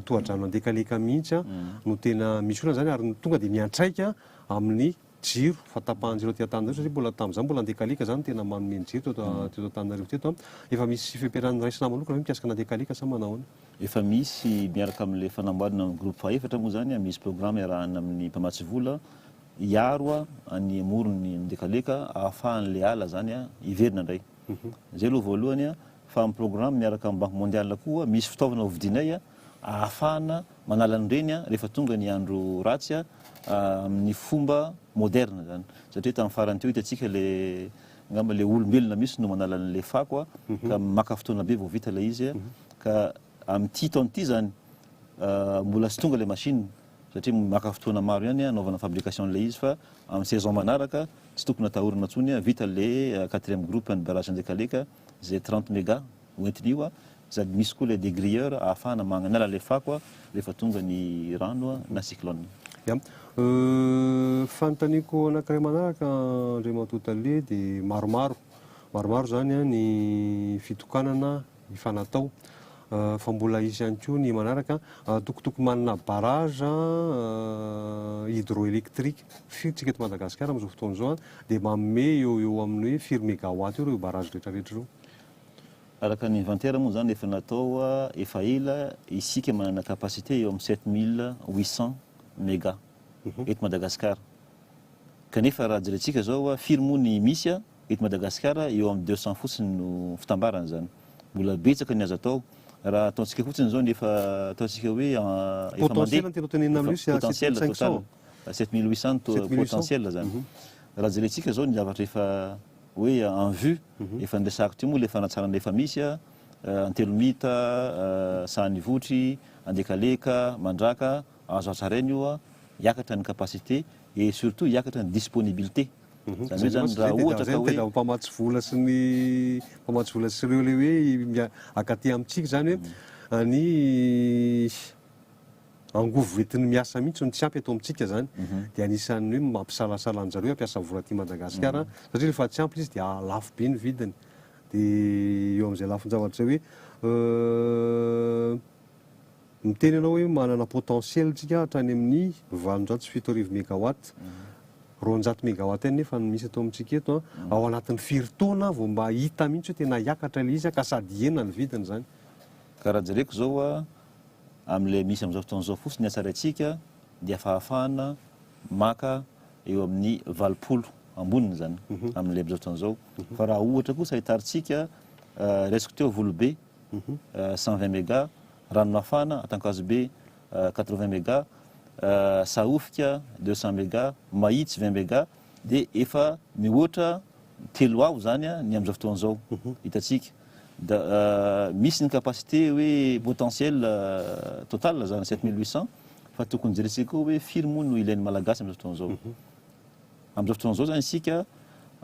tohadrano Andekalika mihitsy no tena misy olona zany ary tonga dia miantraika amin'ny jiro fatapahan-jiro aty Antananarivo satria mbola tamin'izany mbola Andekalika zany tena manome jiro teto Antananarivo teto. Efa misy fiampiarana raisina manokana hoe mikasika Andekalika sa manao any? Efa misy miaraka amin'ilay fanamboarana groupe faefatra moa zany misy programme iarahana amin'ny mpamatsy vola hiaro any morony Andekalika ahafahan'le ala zany hiverina indray. Zay aloha voalohany fa amin'ny programme miaraka amin'ny Banque mondiale koa misy fitaovana hovidinay ahafahana manala an'ireny rehefa tonga ny andro ratsy amin'ny fomba moderne zany satria tamin'ny farany teo hitantsika le ngamba le olombelona misy no manala an'le fako ka maka fotoana be vao vita ilay izy ka amin'ity taona ity zany mbola tsy tonga le machine satria maka fotoana maro ihany anaovana fabrication le izy fa amin'ny saison manaraka tsy tokony atahorana ntsony vita le 4e groupe ny barrage ndraika aleka zay 30 méga hoentiny io sady misy koa le dégrilleur ahafahana magnaniala le fako rehefa tonga ny rano na cyclone. Fanontaniako anankiray manaraka Andriamantotalie dia maromaro zany ny fitokanana ifanatao fa mbola isy ihany koa ny manaraka tokotoko manana barrage hydroélectrique tsika eto Madagasikara amin'izao fotoana izao dia manome eo amin'ny hoe firy mégawatt eo barrage rehetrarehetra ireo. Araka ny inventaire moa zany efa natao efa ela isika manana capacité eo amin'ny 7800 méga eto Madagasikara. Kanefa raha jerentsika zao firy moa ny misy eto Madagasikara eo amin'ny 200 fotsiny no fitambarana zany. Mbola betsaka ny azo atao raha ataontsika fotsiny zao ny efa ataontsika hoe efa mandeha potentiel total 7800 potentiel zany. Raha jerentsika zao ny zavatra efa hoe en vue efa ndresako ty moa le fanatsarana efa misy Antelomita, Sanivotry, Andekaleka, Mandraka, azo atsarainy io hiakatra ny capacité et surtout hiakatra ny disponibilité. Zany hoe zany raha ohatra ka hoe mpamatsy vola sy ireo le hoe akaty amintsika zany hoe ny angovo entin'ny miasa mihitsy ny tsy ampy atao amintsika zany dia anisan'ny hoe mampisalasala anjareo ampiasa vola ty Madagasikara satria rehefa tsy ampy izy dia lafo be ny vidiny dia eo amin'izay lafin-javatra hoe miteny ianao hoe manana potentiel tsika hatrany amin'ny 707 mégawatt 200 mégawatt nefa misy atao amintsika eto ao anatin'ny firy taona vao mba hita mihitsy hoe tena hiakatra le izy ka sady ena ny vidiny zany. Karaha jereko zao amin'ilay misy amin'izao fotoana izao fotsiny hatsaratsika dia fahafahana maka eo amin'ny 20 amboniny zany amin'ilay amin'izao fotoana izao. Fa raha ohatra kosa hitaritsika resiko teo Volobe 120 méga, Ranomafana Atankazo be 80 méga, Saofika 200 méga, Mahitsy 20 méga dia efa mihoatra telo ao zany ny amin'izao fotoana izao hitatsika. Misy ny capacité hoe potentiel total zany 7800 fa tokony jerentsika hoe firy moa no ilain'ny malagasy amin'izao fotoana izao. Amin'izao fotoana izao zany isika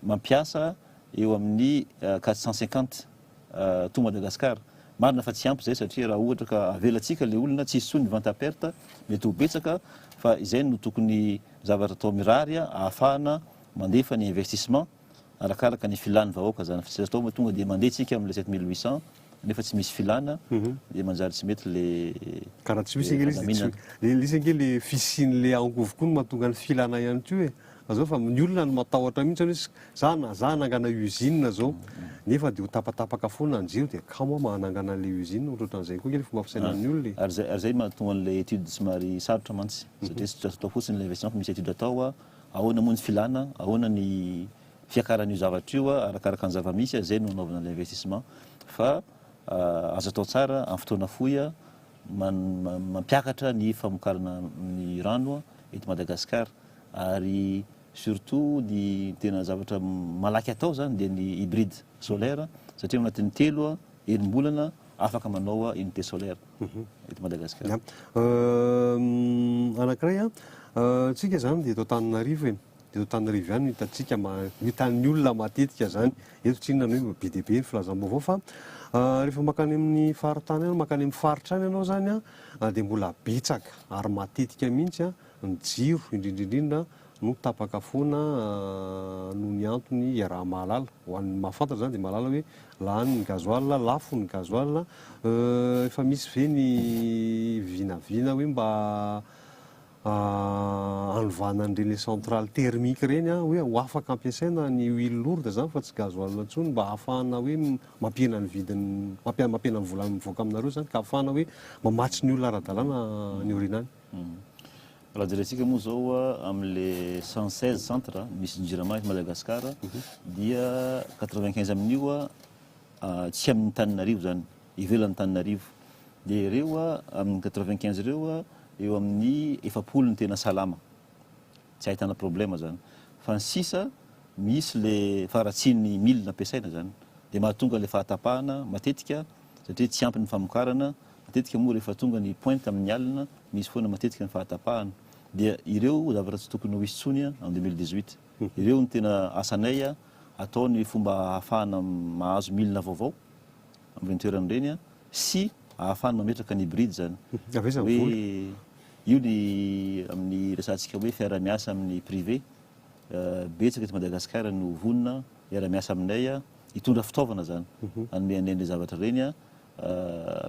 mampiasa eo amin'ny 450 to Madagasikara. Marina fa tsy ampy zay satria raha ohatra ka avelatsika le olona tsy hisy ny vente à perte mety ho betsaka fa izay no tokony zavatra atao mirary ahafahana mandefa ny investissement arakaraka ny filàny vahoaka zany fa tsy atao moa tonga dia mandeha tsika amin'le 7800 nefa tsy misy filàna dia manjary tsy mety le karaha tsy misy ange le fisian'le angovo koa no mahatonga ny filàna ihany koa e. Azao fa ny olona no matahotra mihitsy hoe za nangana usine zao nefa dia ho tapatapaka foana ny jiro dia kamo manangana le usine ohatran'izay koa le fomba fisainan'ny olona. Ary zay mahatonga an'ilay étude somary sarotra mantsy satria tsy atao fotsiny l'investissement fa misy étude atao ahoana moa ny filàna ahoana ny fiakaran'io zavatra io arakaraka ny zava-misy zay no anaovana l'investissement fa azo atao tsara amin'ny fotoana fohy mampiakatra ny famokarana ny rano eto Madagasikara ary surtout ny tena zavatra malaky atao zany dia ny hybride solaire satria anatin'ny telo erim-bolana afaka manao unité solaire eto Madagasikara. Anankiray tsika zany dia eto Antananarivo dia eto Antananarivo ihany hitatsika hitan'ny olona matetika zany eto tsy inona hoe be dia be ny filazam-baovao fa rehefa makany amin'ny faritany makany amin'ny faritra any ianao zany dia mbola betsaka ary matetika mihitsy ny jiro indrindrindrindra no tapaka foana noho ny antony raha mahalala ho an'ny mahafantatra zany dia mahalala hoe lany ny gazoil lafo ny gazoil efa misy ve ny vinavina hoe mba anovana an'ireny centrale thermique reny hoe ho afaka ampiasaina ny huile lourde zany fa tsy gazoil intsony mba ahafahana hoe mampiena ny vidiny mampiena ny vola mivoaka aminareo zany ka ahafahana hoe mamatsy ny olona ara-dalàna ny orinany. Raha jerentsika moa zao amin'le 116 centre misy jirama eto Madagasikara dia 95 amin'io tsy amin'ny Antananarivo zany ivelan'ny Antananarivo dia ireo amin'ny 95 ireo eo amin'ny 70 ny tena salama tsy ahitana problema zany fa ny sisa misy le faratsiny milina ampiasaina zany dia mahatonga le fahatapahana matetika satria tsy ampy ny famokarana matetika moa rehefa tonga ny pointe amin'ny alina misy foana matetika ny fahatapahana dia ireo zavatra tsy tokony ho hisy tsony en 2018 ireo ny tena asanay atao ny fomba ahafahana mahazo milina vaovao amin'ny toeran'ireny sy ahafahana mametraka ny hybride zany hoe io ny amin'ny resantsika hoe fiara-miasa amin'ny privé betsaka eto Madagasikara no vonona miara-miasa aminay hitondra fitaovana zany anome anay zavatra reny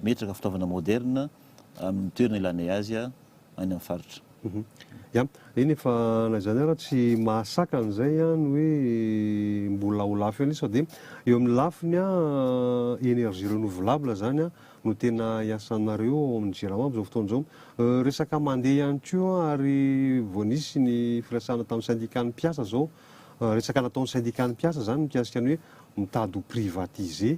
metraka fitaovana moderna amin'ny toerana ilanay azy any amin'ny faritra. Iny efa na zany raha tsy mahasaka an'izay ny hoe mbola ho lafo ihany sao dia eo amin'ny lafiny énergie renouvelable zany no tena iasanareo amin'ny JIRAMA amin'izao fotoana izao. Resaka mandeha ihany koa ary vao nisy ny firasana tamin'ny syndicat-ny mpiasa zao resaka nataon'ny syndicat-ny mpiasa zany mikasika ny hoe mitady ho privatiser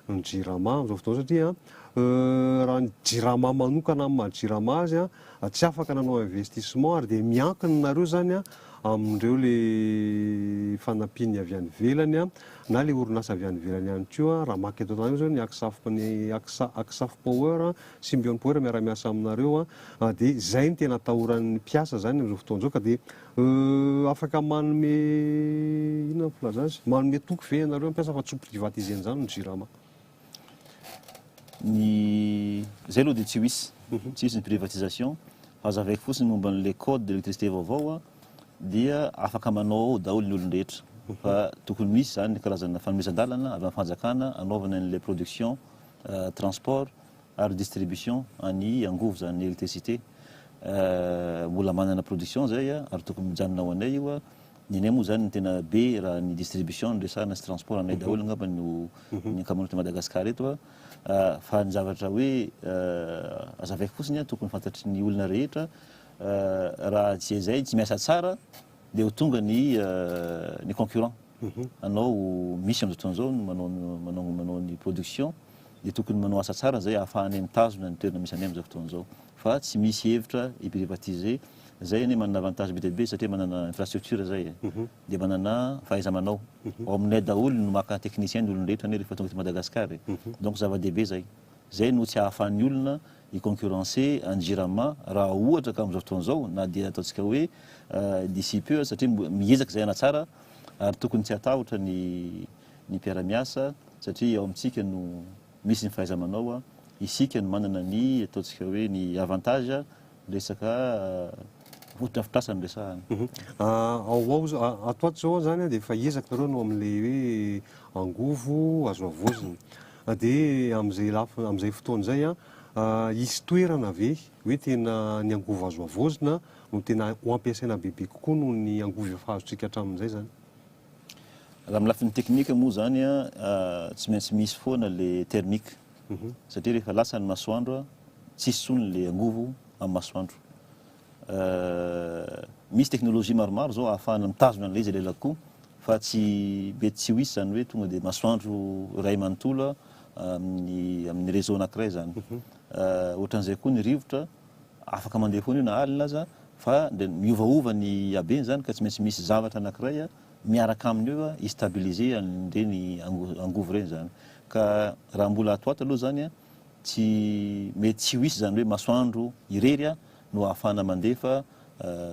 ny JIRAMA amin'izao fotoana satria raha ny JIRAMA manokana amin'ny maha-JIRAMA azy tsy afaka nanao investissement ary dia miankina nareo zany amin'ireo le fanampiny avy any ivelany na le orinasa avy any ivelany ihany koa raha maka eto anareo zao ny Aksaf Power, Symbion Power miara-miasa aminareo dia zay ny tena atahoran'ny mpiasa zany amin'izao fotoana izao ka dia afaka manome inona filaza azy manome toky ve ianareo mpiasa fa tsy ho privatiser zany ny JIRAMA. Zay aloha dia tsy hisy tsisy ny privatisation fa zavaiko fotsiny momba n'le code d'électricité vaovao dia afaka manao daholo ny olon-drehetra fa tokony misy zany karazana fanomezan-dalana avy amin'ny fanjakana anaovana an'le production transport ary distribution any angovo zany ny électricité mbola manana production zay ary tokony mijanona ao anay io ny anay moa zany ny tena be raha ny distribution resahana sy transport anay daholo angamba ny communauté Madagasikara eto fa ny zavatra hoe azavaiko fotsiny tokony fantatry ny olona rehetra raha tsy zay tsy miasa tsara dia ho tonga ny concurrent anao misy amin'izao fotoana izao manao ny production dia tokony manao asa tsara zay ahafahanay mitazona ny toerana misy anay amin'izao fotoana izao fa tsy misy hevitra hiprivatiser zay anay manana avantage be dia be satria manana infrastructure zay dia manana fahaiza-manao ao aminay daholo no maka technicien ny olon-drehetra ny rehefa tonga eto Madagasikara donc zava-dehibe zay no tsy ahafahan'ny olona hiconcurrencer any JIRAMA raha ohatra ka amin'izao fotoana izao na dia ataontsika hoe d'ici peu satria miezaka zay ana tsara ary tokony tsy atahotra ny mpiara-miasa satria ao amintsika no misy ny fahaiza-manao isika no manana ny ataontsika hoe ny avantage resaka fototrafitrasany resahany. Atoato zao zany dia efa ezaka nareo no amin'le hoe angovo azo avozina dia amin'izay fotoana izay hisy toerana ve hoe tena ny angovo azo avozina no tena ho ampiasaina bebe kokoa noho ny angovo efa azontsika hatramin'izay zany. Raha amin'ny lafiny teknika moa zany tsy maintsy misy foana le thermique satria rehefa lasa ny masoandro tsisy tsony le angovo amin'ny masoandro. Misy teknolojia maromaro zao ahafahana mitazona an'ilay izy lelako fa tsy mety tsy ho hisy zany hoe tonga dia masoandro ray manontolo amin'ny réseau anankiray zany. Ohatran'izay koa ny rivotra afaka mandeha foana io na alina aza fa miovaova ny habeny zany ka tsy maintsy misy zavatra anankiray miaraka aminy eo istabiliser an'ireny angovo reny zany ka raha mbola atoato aloha zany tsy mety tsy ho hisy zany hoe masoandro irery no ahafahana mandefa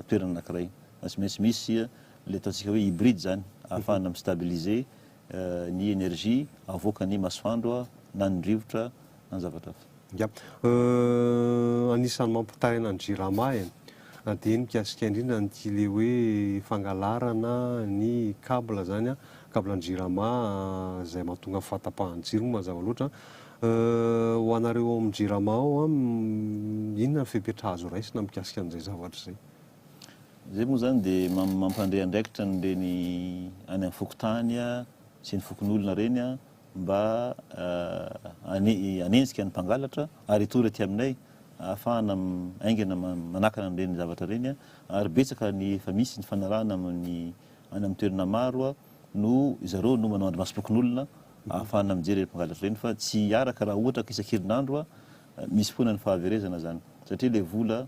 toerana anankiray tsy maintsy misy le ataontsika hoe hybride zany ahafahana mistabiliser ny énergie avoaka ny masoandro na ny rivotra na ny zavatra anisan'ny mampitaraina ny JIRAMA dia mikasika indrindra ny le hoe fangalarana ny câble zany câble ny JIRAMA zay mahatonga fahatapahan'ny jiro mazava loatra ho anareo amin'ny JIRAMA ao inona ny fepetra azo raisina mikasika an'izay zavatra zay. Zay moa zany dia mampandray andraikitra nireny any amin'ny fokotany sy ny fokon'olona reny mba anenjika ny mpangalatra ary hitory aty aminay ahafahana aingana manakana an'ireny zavatra reny ary betsaka ny efa misy ny fanarahana any amin'ny toerana maro no zareo no manao andro masom-pokon'olona ahafahana mijery mpangalatra reny fa tsy araka raha ohatra ka isan-kerinandro misy foana ny fahaverezana zany satria le vola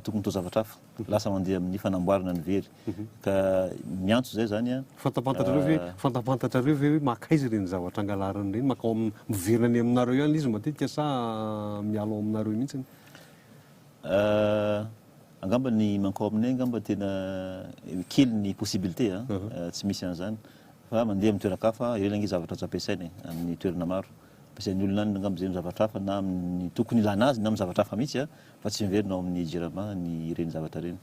tokony tao zavatra hafa lasa mandeha amin'ny fanamboarana ny very ka miantso zay zany fantapantatrareo ve hoe makaizy ireny zavatra angalarany reny makao miverina any aminareo ihany izy matetika sa mialo aminareo mihitsy. Angamba ny mankao aminay angamba tena kely ny possibilité tsy misy an'izany fa mandeha amin'ny toeran-kafa eo ilay zavatra tsy ampiasaina amin'ny toerana maro ampiasain'ny olona any angamba zay ny zavatra hafa na amin'ny tokony ilana azy na amin'ny zavatra hafa mihitsy fa tsy miverina ao amin'ny jirama ny ireny zavatra ireny.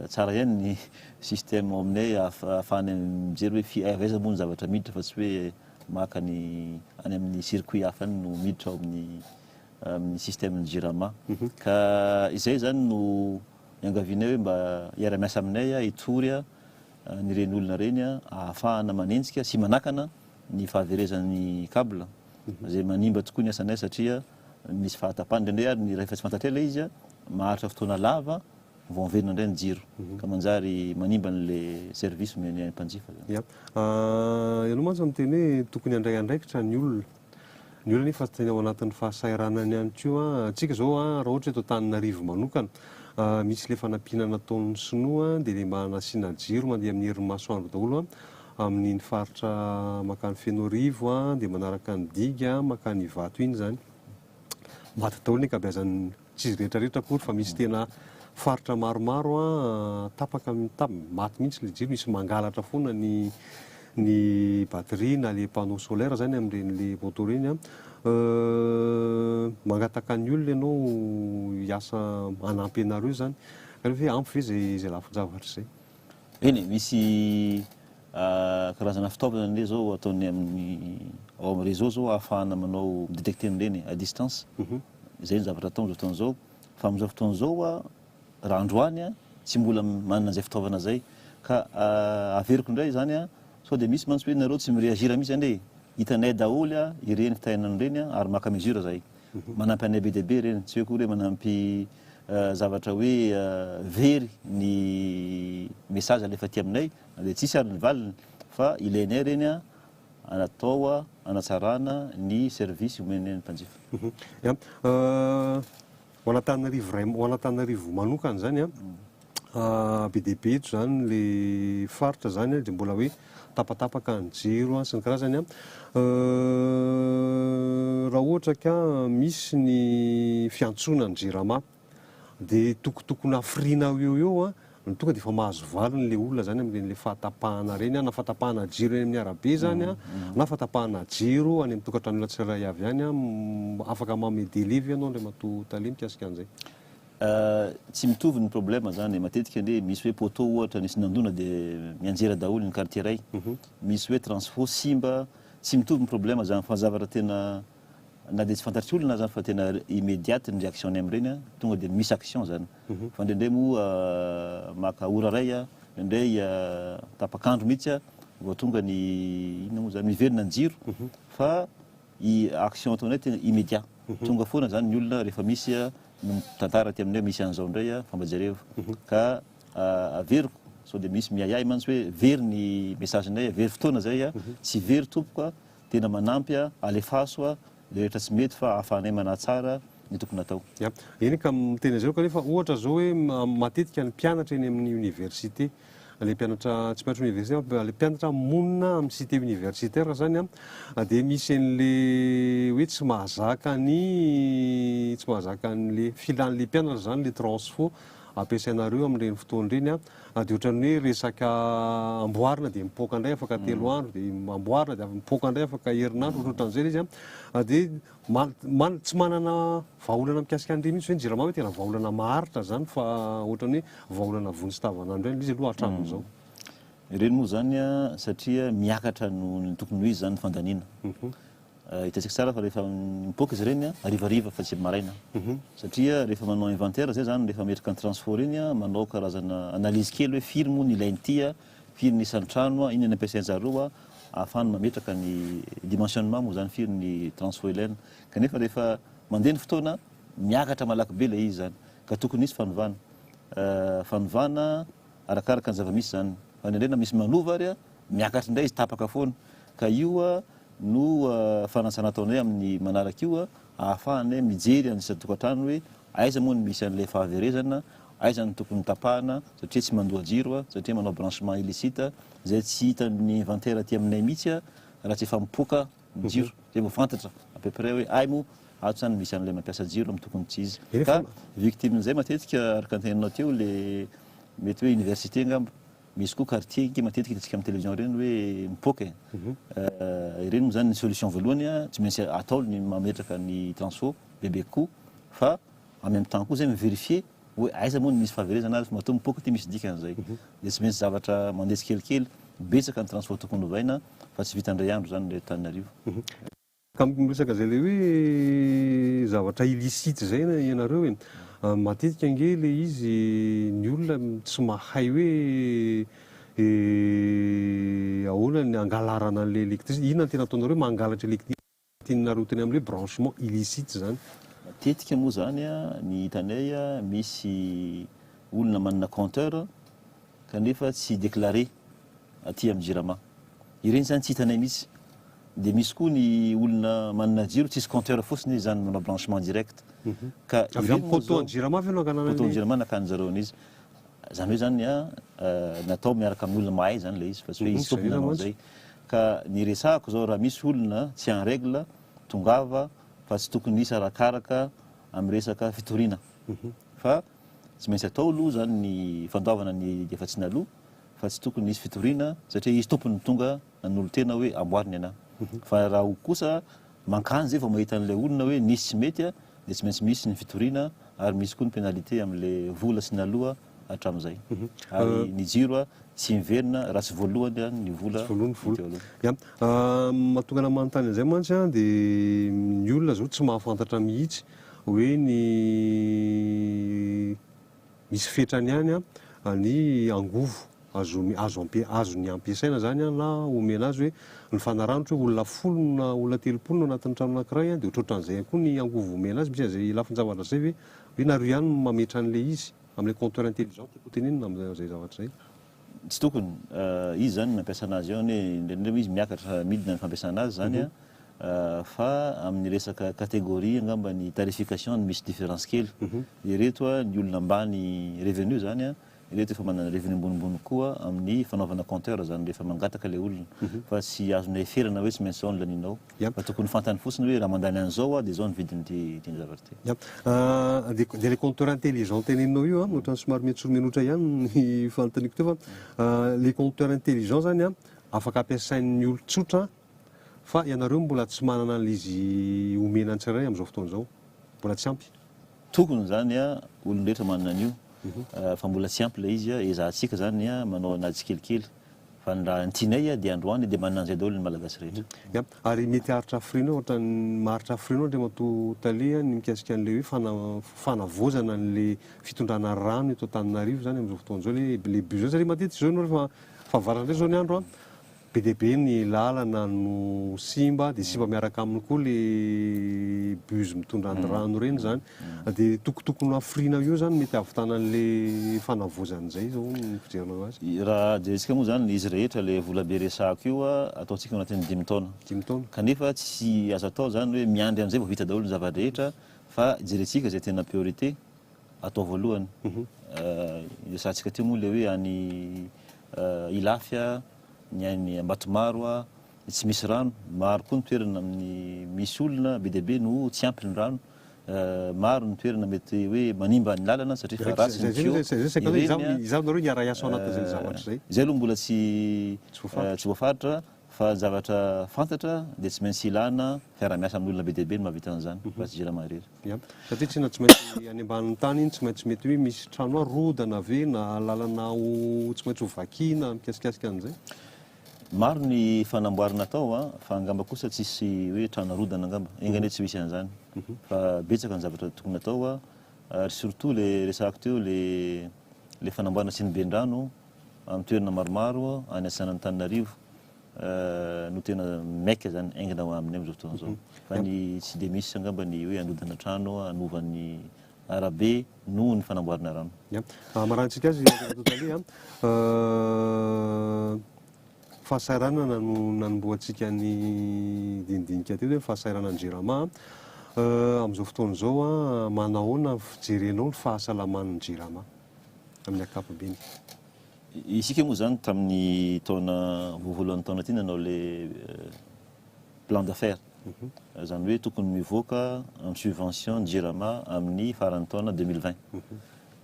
Tsara ihany ny système aminay ahafahany mijery hoe avaiza moa ny zavatra miditra fa tsy hoe maka ny any amin'ny circuit hafa no miditra ao amin'ny système ny jirama. Ka izay zany no iangavianay hoe mba hiara-miasa aminay hitory nyreny olona reny ahafahana manenjika sy manakana ny fahaverezan'ny câble zay manimba tokoa ny asanay satria misy fahatapahana indraindray ary ny rehefa tsy fantatra ela izy maharitra fotoana lava vao miverina indray ny jiro ka manjary manimba n'le service ny mpanjifa. Ianao mantsy miteny hoe tokony handray andraikitra ny olona nefa tena ao anatin'ny fahasahiranany ihany koa antsika zao raha ohatra hoe Antananarivo manokana misy le fanampiana nataon'ny sinoa dia le mba nasiana jiro mandeha amin'ny herin'ny masoandro daholo amin'ny faritra makany Fenorivo dia manaraka ny diga makany Ivato iny zany maty daholo ny ankabeazan'ny tsy izy rehetrarehetra akory fa misy tena faritra maromaro tapaka maty mihitsy le jiro, misy mangalatra foana ny batterie na le panneau solaire zany amin'ireny moto reny mangataka ny olona ianao hiasa hanampy anareo zany kanefa hoe ampy ve zay lafin-javatra zay. Eny misy karazana fitaovana le zao ataony ao amin'ny réseau zao ahafahana manao détecter an'ireny à distance. Zay ny zavatra atao amin'izao fotoana zao fa amin'izao fotoana zao raha androany tsy mbola manana an'izay fitaovana zay ka averiko indray zany sao dia misy mantsy hoe nareo tsy mireagira mihitsy ande hitanay daholo ireny fitahinana ireny ary maka mesure zay manampy anay be dia be ireny tsy hoe kory hoe manampy zavatra hoe very ny message alefa aty aminay dia tsisy ary ny valiny fa ilainay ireny anatao anatsarana ny service omenay ny mpanjifa. Ho Antananarivo manokana zany be dia be eto zany le faritra zany dia mbola hoe tapatapaka ny jiro sy ny karazany raha ohatra ka misy ny fiantsoana ny jirama dia tokotokona hafiriana eo ny tonga dia efa mahazo valiny le olona zany amin'ireny fahatapahana reny na fahatapahana jiro eny amin'ny arabe zany na fahatapahana jiro any amin'ny tokantrano tsirairay avy any afaka manome délivre ianao indray matotaly mikasika an'izay. Tsy mitovy ny problème zany matetika ande misy hoe poteau ohatra nisy nandona dia mianjera daholo ny quartier ray misy hoe transfo simba tsy mitovy ny problème zany fa zavatra tena na dia tsy fantatry olona zany fa tena immédiate ny réaction ny amin'ireny tonga dia misy action zany fa indraindray moa maka ora ray indraindray tapakandro mihitsy vao tonga ny inona moa zany miverina ny jiro fa action ataonay tena immédiat tonga foana zany ny olona rehefa misy tantara aty aminay misy an'izao indray fambajareo ka averiko sao dia misy miayay mantsy hoe very ny messagenay very fotoana zay tsy very tompoka tena manampy alefaso rehetra tsy mety fa ahafahanay manatsara ny tokony atao. Eny ka miteny zao kanefa ohatra zao hoe matetika ny mpianatra eny amin'ny université le mpianatra tsy mpianatra université le mpianatra monina amin'ny cité universitaire zany dia misy an'le hoe tsy mahazaka n'le filan'le mpianatra zany le transfo ampiasainareo amin'ireny fotoana ireny dia ohatran'ny hoe resaka amboarina dia mipoaka indray afaka 3 andro dia amboarina dia mipoaka indray afaka herinandro ohatran'izay izy dia tsy manana vahaolana mikasika an'ireny mihitsy hoe jirama hoe tena vahaolana maharitra zany fa ohatran'ny hoe vahaolana vony sy tavanandro ihany izy aloha hatramin'izao. Ireny moa zany satria miakatra no tokony ho izy zany fandaniana. Hitantsika tsara fa rehefa mipoaka izy ireny harivariva fa tsy maraina satria rehefa manao inventaire zay zany rehefa metraka ny transport iny manao karazana analyse kely hoe firy moa ny ilainy ity firy ny isan'ny trano iny ny ampiasainjareo ahafahany mametraka ny dimensionnement moa zany firy ny transport ilaina kanefa rehefa mandeha ny fotoana miakatra malaky be ilay izy zany ka tokony misy fanovana arakaraka ny zava-misy zany fa ndraindray misy manova ary miakatra indray izy tapaka foana ka io no fanatsana ataonay amin'ny manaraka io ahafahanay mijery an'isa tokantrano hoe aiza moa ny misy an'ilay fahaverezana aiza ny tokony tapahana satria tsy mandoa jiro satria manao branchement illicite zay tsy hitan'ny inventaire aty aminay mihitsy raha tsy efa mipoaka ny jiro zay vao fantatra à peu près hoe ay moa ato zany misy an'ilay mampiasa jiro amin'ny tokony tsy izy Eny ka fa- victime zay matetika araka anteninao teo le mety hoe université ngamba misy koa quartier ke matetika hitantsika amin'ny télévision reny hoe mipoka ireny moa zany ny solution voalohany a tsy maintsy atao ny mametraka ny transport bebe koa fa en même temps koa zay mivérifier hoe aiza moa ny misy fahaverezana azy fa matao mipoka ty misy dikan'izay de tsy maintsy zavatra mandeha tsikelikely betsaka ny transport tokony hovaina fa tsy vita indray andro zany le Tananarivo. Ka miresaka zay le hoe zavatra illicite zay ianareo hoe matetika ange le izy ny olona tsy mahay hoe ahoana ny angalarana an'le électricité, inona ny tena ataonareo mangalatra électricité tianareo teny amin'le branchement illicite zany. Matetika moa zany a ny hitanay a misy olona manana compteur kanefa tsy déclaré aty amin'ny Jirama. Ireny zany tsy hitanay mihitsy. De misy koa ny olona manana jiro tsisy compteur fotsiny zany manao branchement direct. Ka Avy amin'ny poteau ny Jirama avy no anganana poteau Jirama nakan'zareo an'izy. Zany hoe zany a natao miaraka amin'ny olona mahay zany le izy fa tsy hoe izy tompony nanao zay. Ka ny resahako zao raha misy olona tsy en règle tongava fa tsy tokony hisy arakaraka amin'ny resaka fitoriana. Fa tsy maintsy atao aloha zany ny fandoavana ny efa tsy naloha fa tsy tokony hisy fitoriana satria izy tompony tonga nanolo tena hoe amboariny ana. Fa raha ho kosa mankany zay vao mahita an'ilay olona hoe nisy tsy mety a de tsy maintsy misy ny fitoriana ary misy koa ny pénalité amin'le vola sy naloha hatramin'izay. Ary ny jiro a tsy miverina raha tsy voalohany a ny vola. Mahatonga ana manontany an'izay mantsy a de ny olona zao tsy mahafantatra mihitsy hoe ny misy fetrany ihany a ny angovo azo ny ampiasaina zany a na omena azy hoe ny fanaranitra hoe olona 10 na olona 30 no anatin'ny trano anankiray a de ohatrohatran'izay koa ny angovo omena azy misy zay lafin-javatra zay hoe nareo ihany no mametra an'le izy amin'le compteur intelligent ko tenenina amin'izay zavatra zay. Tsy tokony izy zany mampiasa anazy eo hoe indrindra izy miakatra midina ny fampiasana azy zany a fa amin'ny resaka catégorie angamba ny tarification misy différence kely. Ireto a ny olona ambany revenu zany a ireto efa manana revenu ambonimbony koa amin'ny fanaovana compteur zany rehefa mangataka le olona fa tsy azonay ferana hoe tsy maintsy zao ny laninao fa tokony fantany fotsiny hoe raha mandany an'izao a de zao ny vidiny ty zavatra ty. De le compteur intelligent teneninao io a ohatrany somary metsoromelotra ihany ny fanontaniako teo fa le compteur intelligent zany a afaka ampiasain'ny olon-tsotra fa ianareo mbola tsy manana an'izy omena antsirairay amin'izao fotoana izao mbola tsy ampy. Tokony zany a olon-drehetra manana an'io fa mbola tsy ampy le izy a ezahantsika zany a manao anazy kelikely fa raha tianay a de androany de manana an'izay daholo ny malagasy rehetra. Ary mety haritra hafiriana ohatra ny maharitra hafiriana ohatra mato tale ny mikasika an'le hoe fanavozana an'le fitondrana rano eto Antananarivo zany amin'izao fotoana izao le bus zao satria matetika zao ianao fa varana indray zao ny andro a be dia be ny lalana no simba de simba miaraka aminy koa le bus mitondra ny rano reny zany de tokotokony hafiriana eo zany mety ahavitana an'le fanavozana zay zao ny fijerinao azy. Raha jerentsika moa zany izy rehetra le vola be resahako io a ataontsika anatin'ny 5 taona. 5 taona. Kanefa tsy azo atao zany hoe miandry am'izay vao vita daholo ny zava-drehetra fa jerentsika zay tena priorité atao voalohany. Resahantsika teo moa le hoe any Ilafia ny any Ambatomaro a tsy misy rano maro koa ny toerana amin'ny misy olona be dia be no tsy ampy ny rano maro ny toerana mety hoe manimba ny lalana satria fa ratsy ny tuyau izao nareo niara-iasa ao anatin'izay zavatra zay. Zay aloha mbola tsy voafaritra fa zavatra fantatra de tsy maintsy ilana fiara-miasa amin'ny olona be dia be no mahavita an'izany fa tsy Jirama irery. Satria tsy maintsy any ambanin'ny tany iny tsy maintsy mety hoe misy trano rodana ve na lalana tsy maintsy ho vakiana mikasikasika an'izay. Maro ny fanamboarana atao a fa angamba kosa tsisy hoe trano rodana angamba engany tsy misy an'izany fa betsaka ny zavatra tokony atao a ary surtout le resahako teo le fanamboarana Tsinibendrano amin'ny toerana maromaro any Antsanan'ny Tananarivo no tena maika zany aingana amin'ny amin'izao fotoana izao fa ny tsy de misy angamba ny hoe anodana trano anovan'ny arabe noho ny fanamboarana rano. Marantsika azy totale fahasahiranana no nanomboantsika ny dindinika teo hoe fahasahiranan'ny Jirama amin'izao fotoana izao a manahoana fijerenao ny fahasalaman'ny Jirama amin'ny ankapobeny. Isika moa zany tamin'ny taona voalohan'ny taona ty nanao le plan d'affaires Izany hoe tokony mivoaka en subvention ny JIRAMA amin'ny faran'ny taona 2020.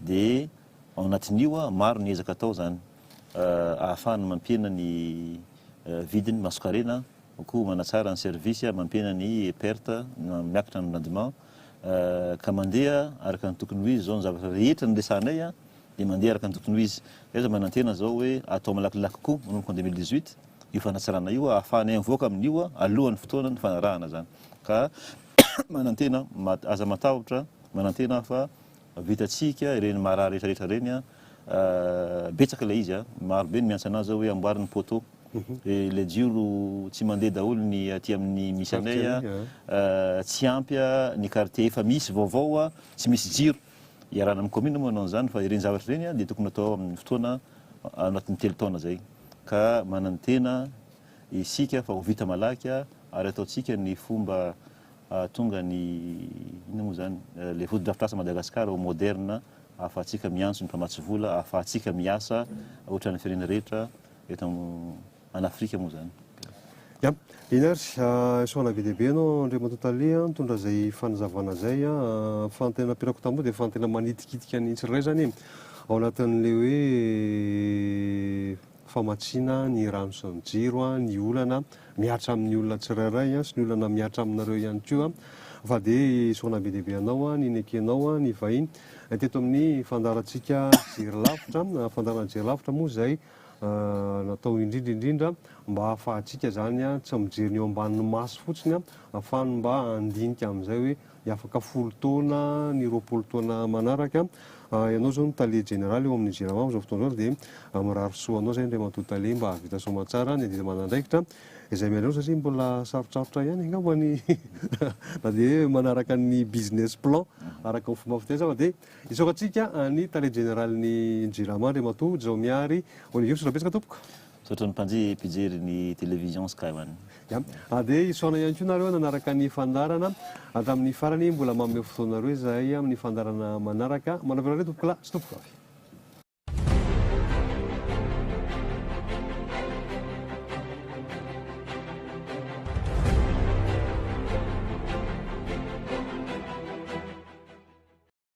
Dia ao anatin'io maro ny ezaka atao zany. Ahafahana mampiena ny vidiny masokarena, koa manatsara ny service, mampiena ny perte miakatra amin'ny rendement, ka mandeha araka ny tokony ho izy zao ny zavatra rehetra ny resanay dia mandeha araka ny tokony ho izy. Eza manantena zao hoe atao malakilaky koa manomboka ny 2018 io fanatsarana io ahafahanay mivoaka amin'io alohan'ny fotoana ny fanarahana zany. Ka manantena aza matahotra manantena fa vitatsika ireny maraha rehetrarehetra reny betsaka ilay izy maro be ny miantsa anazy zao hoe amboariny poteau. Le jiro tsy mandeha daholo ny aty amin'ny misy anay tsy ampy ny quartier efa misy vaovao tsy misy jiro. Iarana amin'ny commune moa anao zany fa ireny zavatra ireny dia tokony atao amin'ny fotoana anatin'ny 3 taona zay. Ka manantena isika fa ho vita malaky ary ataontsika ny fomba tonga ny inona moa zany le foto-drafitrasa Madagasikara ho moderne, ahafahantsika miantso ny mpamatsy vola, ahafahantsika miasa ohatran'ny firenena rehetra eto en Afrika moa zany. Ya, iny ary soana be dehibe ianao Andriamatoa Talia mitondra zay fanazavana zay fa ny tena ampiarako taminao dia fa ny tena manitikitika ny tsirairay zany ao anatin'le hoe famatsiana ny rano sy ny jiro, ny olana miatra amin'ny olona tsirairay sy ny olana miatra aminareo ihany koa. Fa dia soana be dehibe ianao ny nekenao ny vahiny teto amin'ny fandarantsika jery-lavitra, fandarana jery-lavitra moa zay natao indrindra mba ahafahantsika zany tsy mijery eo ambanin'ny maso fotsiny ahafahany mba andinika amin'izay hoe hiafaka 10 taona ny 20 taona manaraka. Ianao zao ny talier général eo amin'ny JIRAMA amin'izao fotoana izao dia mirary soanao zay Andriamatoa Talia mba havita soamantsara ny adida manandraikitra izay mianao satria mbola sarotsarotra ihany angamba ny na dia manaraka ny business plan araka ny fomba fiteza fa dia isokatsika ny talier général ny JIRAMA Andriamatoa Jaomiary Olivier Sirabetsaka tompoka. Saotra ny mpanjy mpijery ny télévision Sky One. Dia isoana ihany koa nareo nanaraka ny fandarana hatramin'ny farany mbola manome fotoanareo izahay amin'ny fandarana manaraka. Manao tompokala sy tompoka.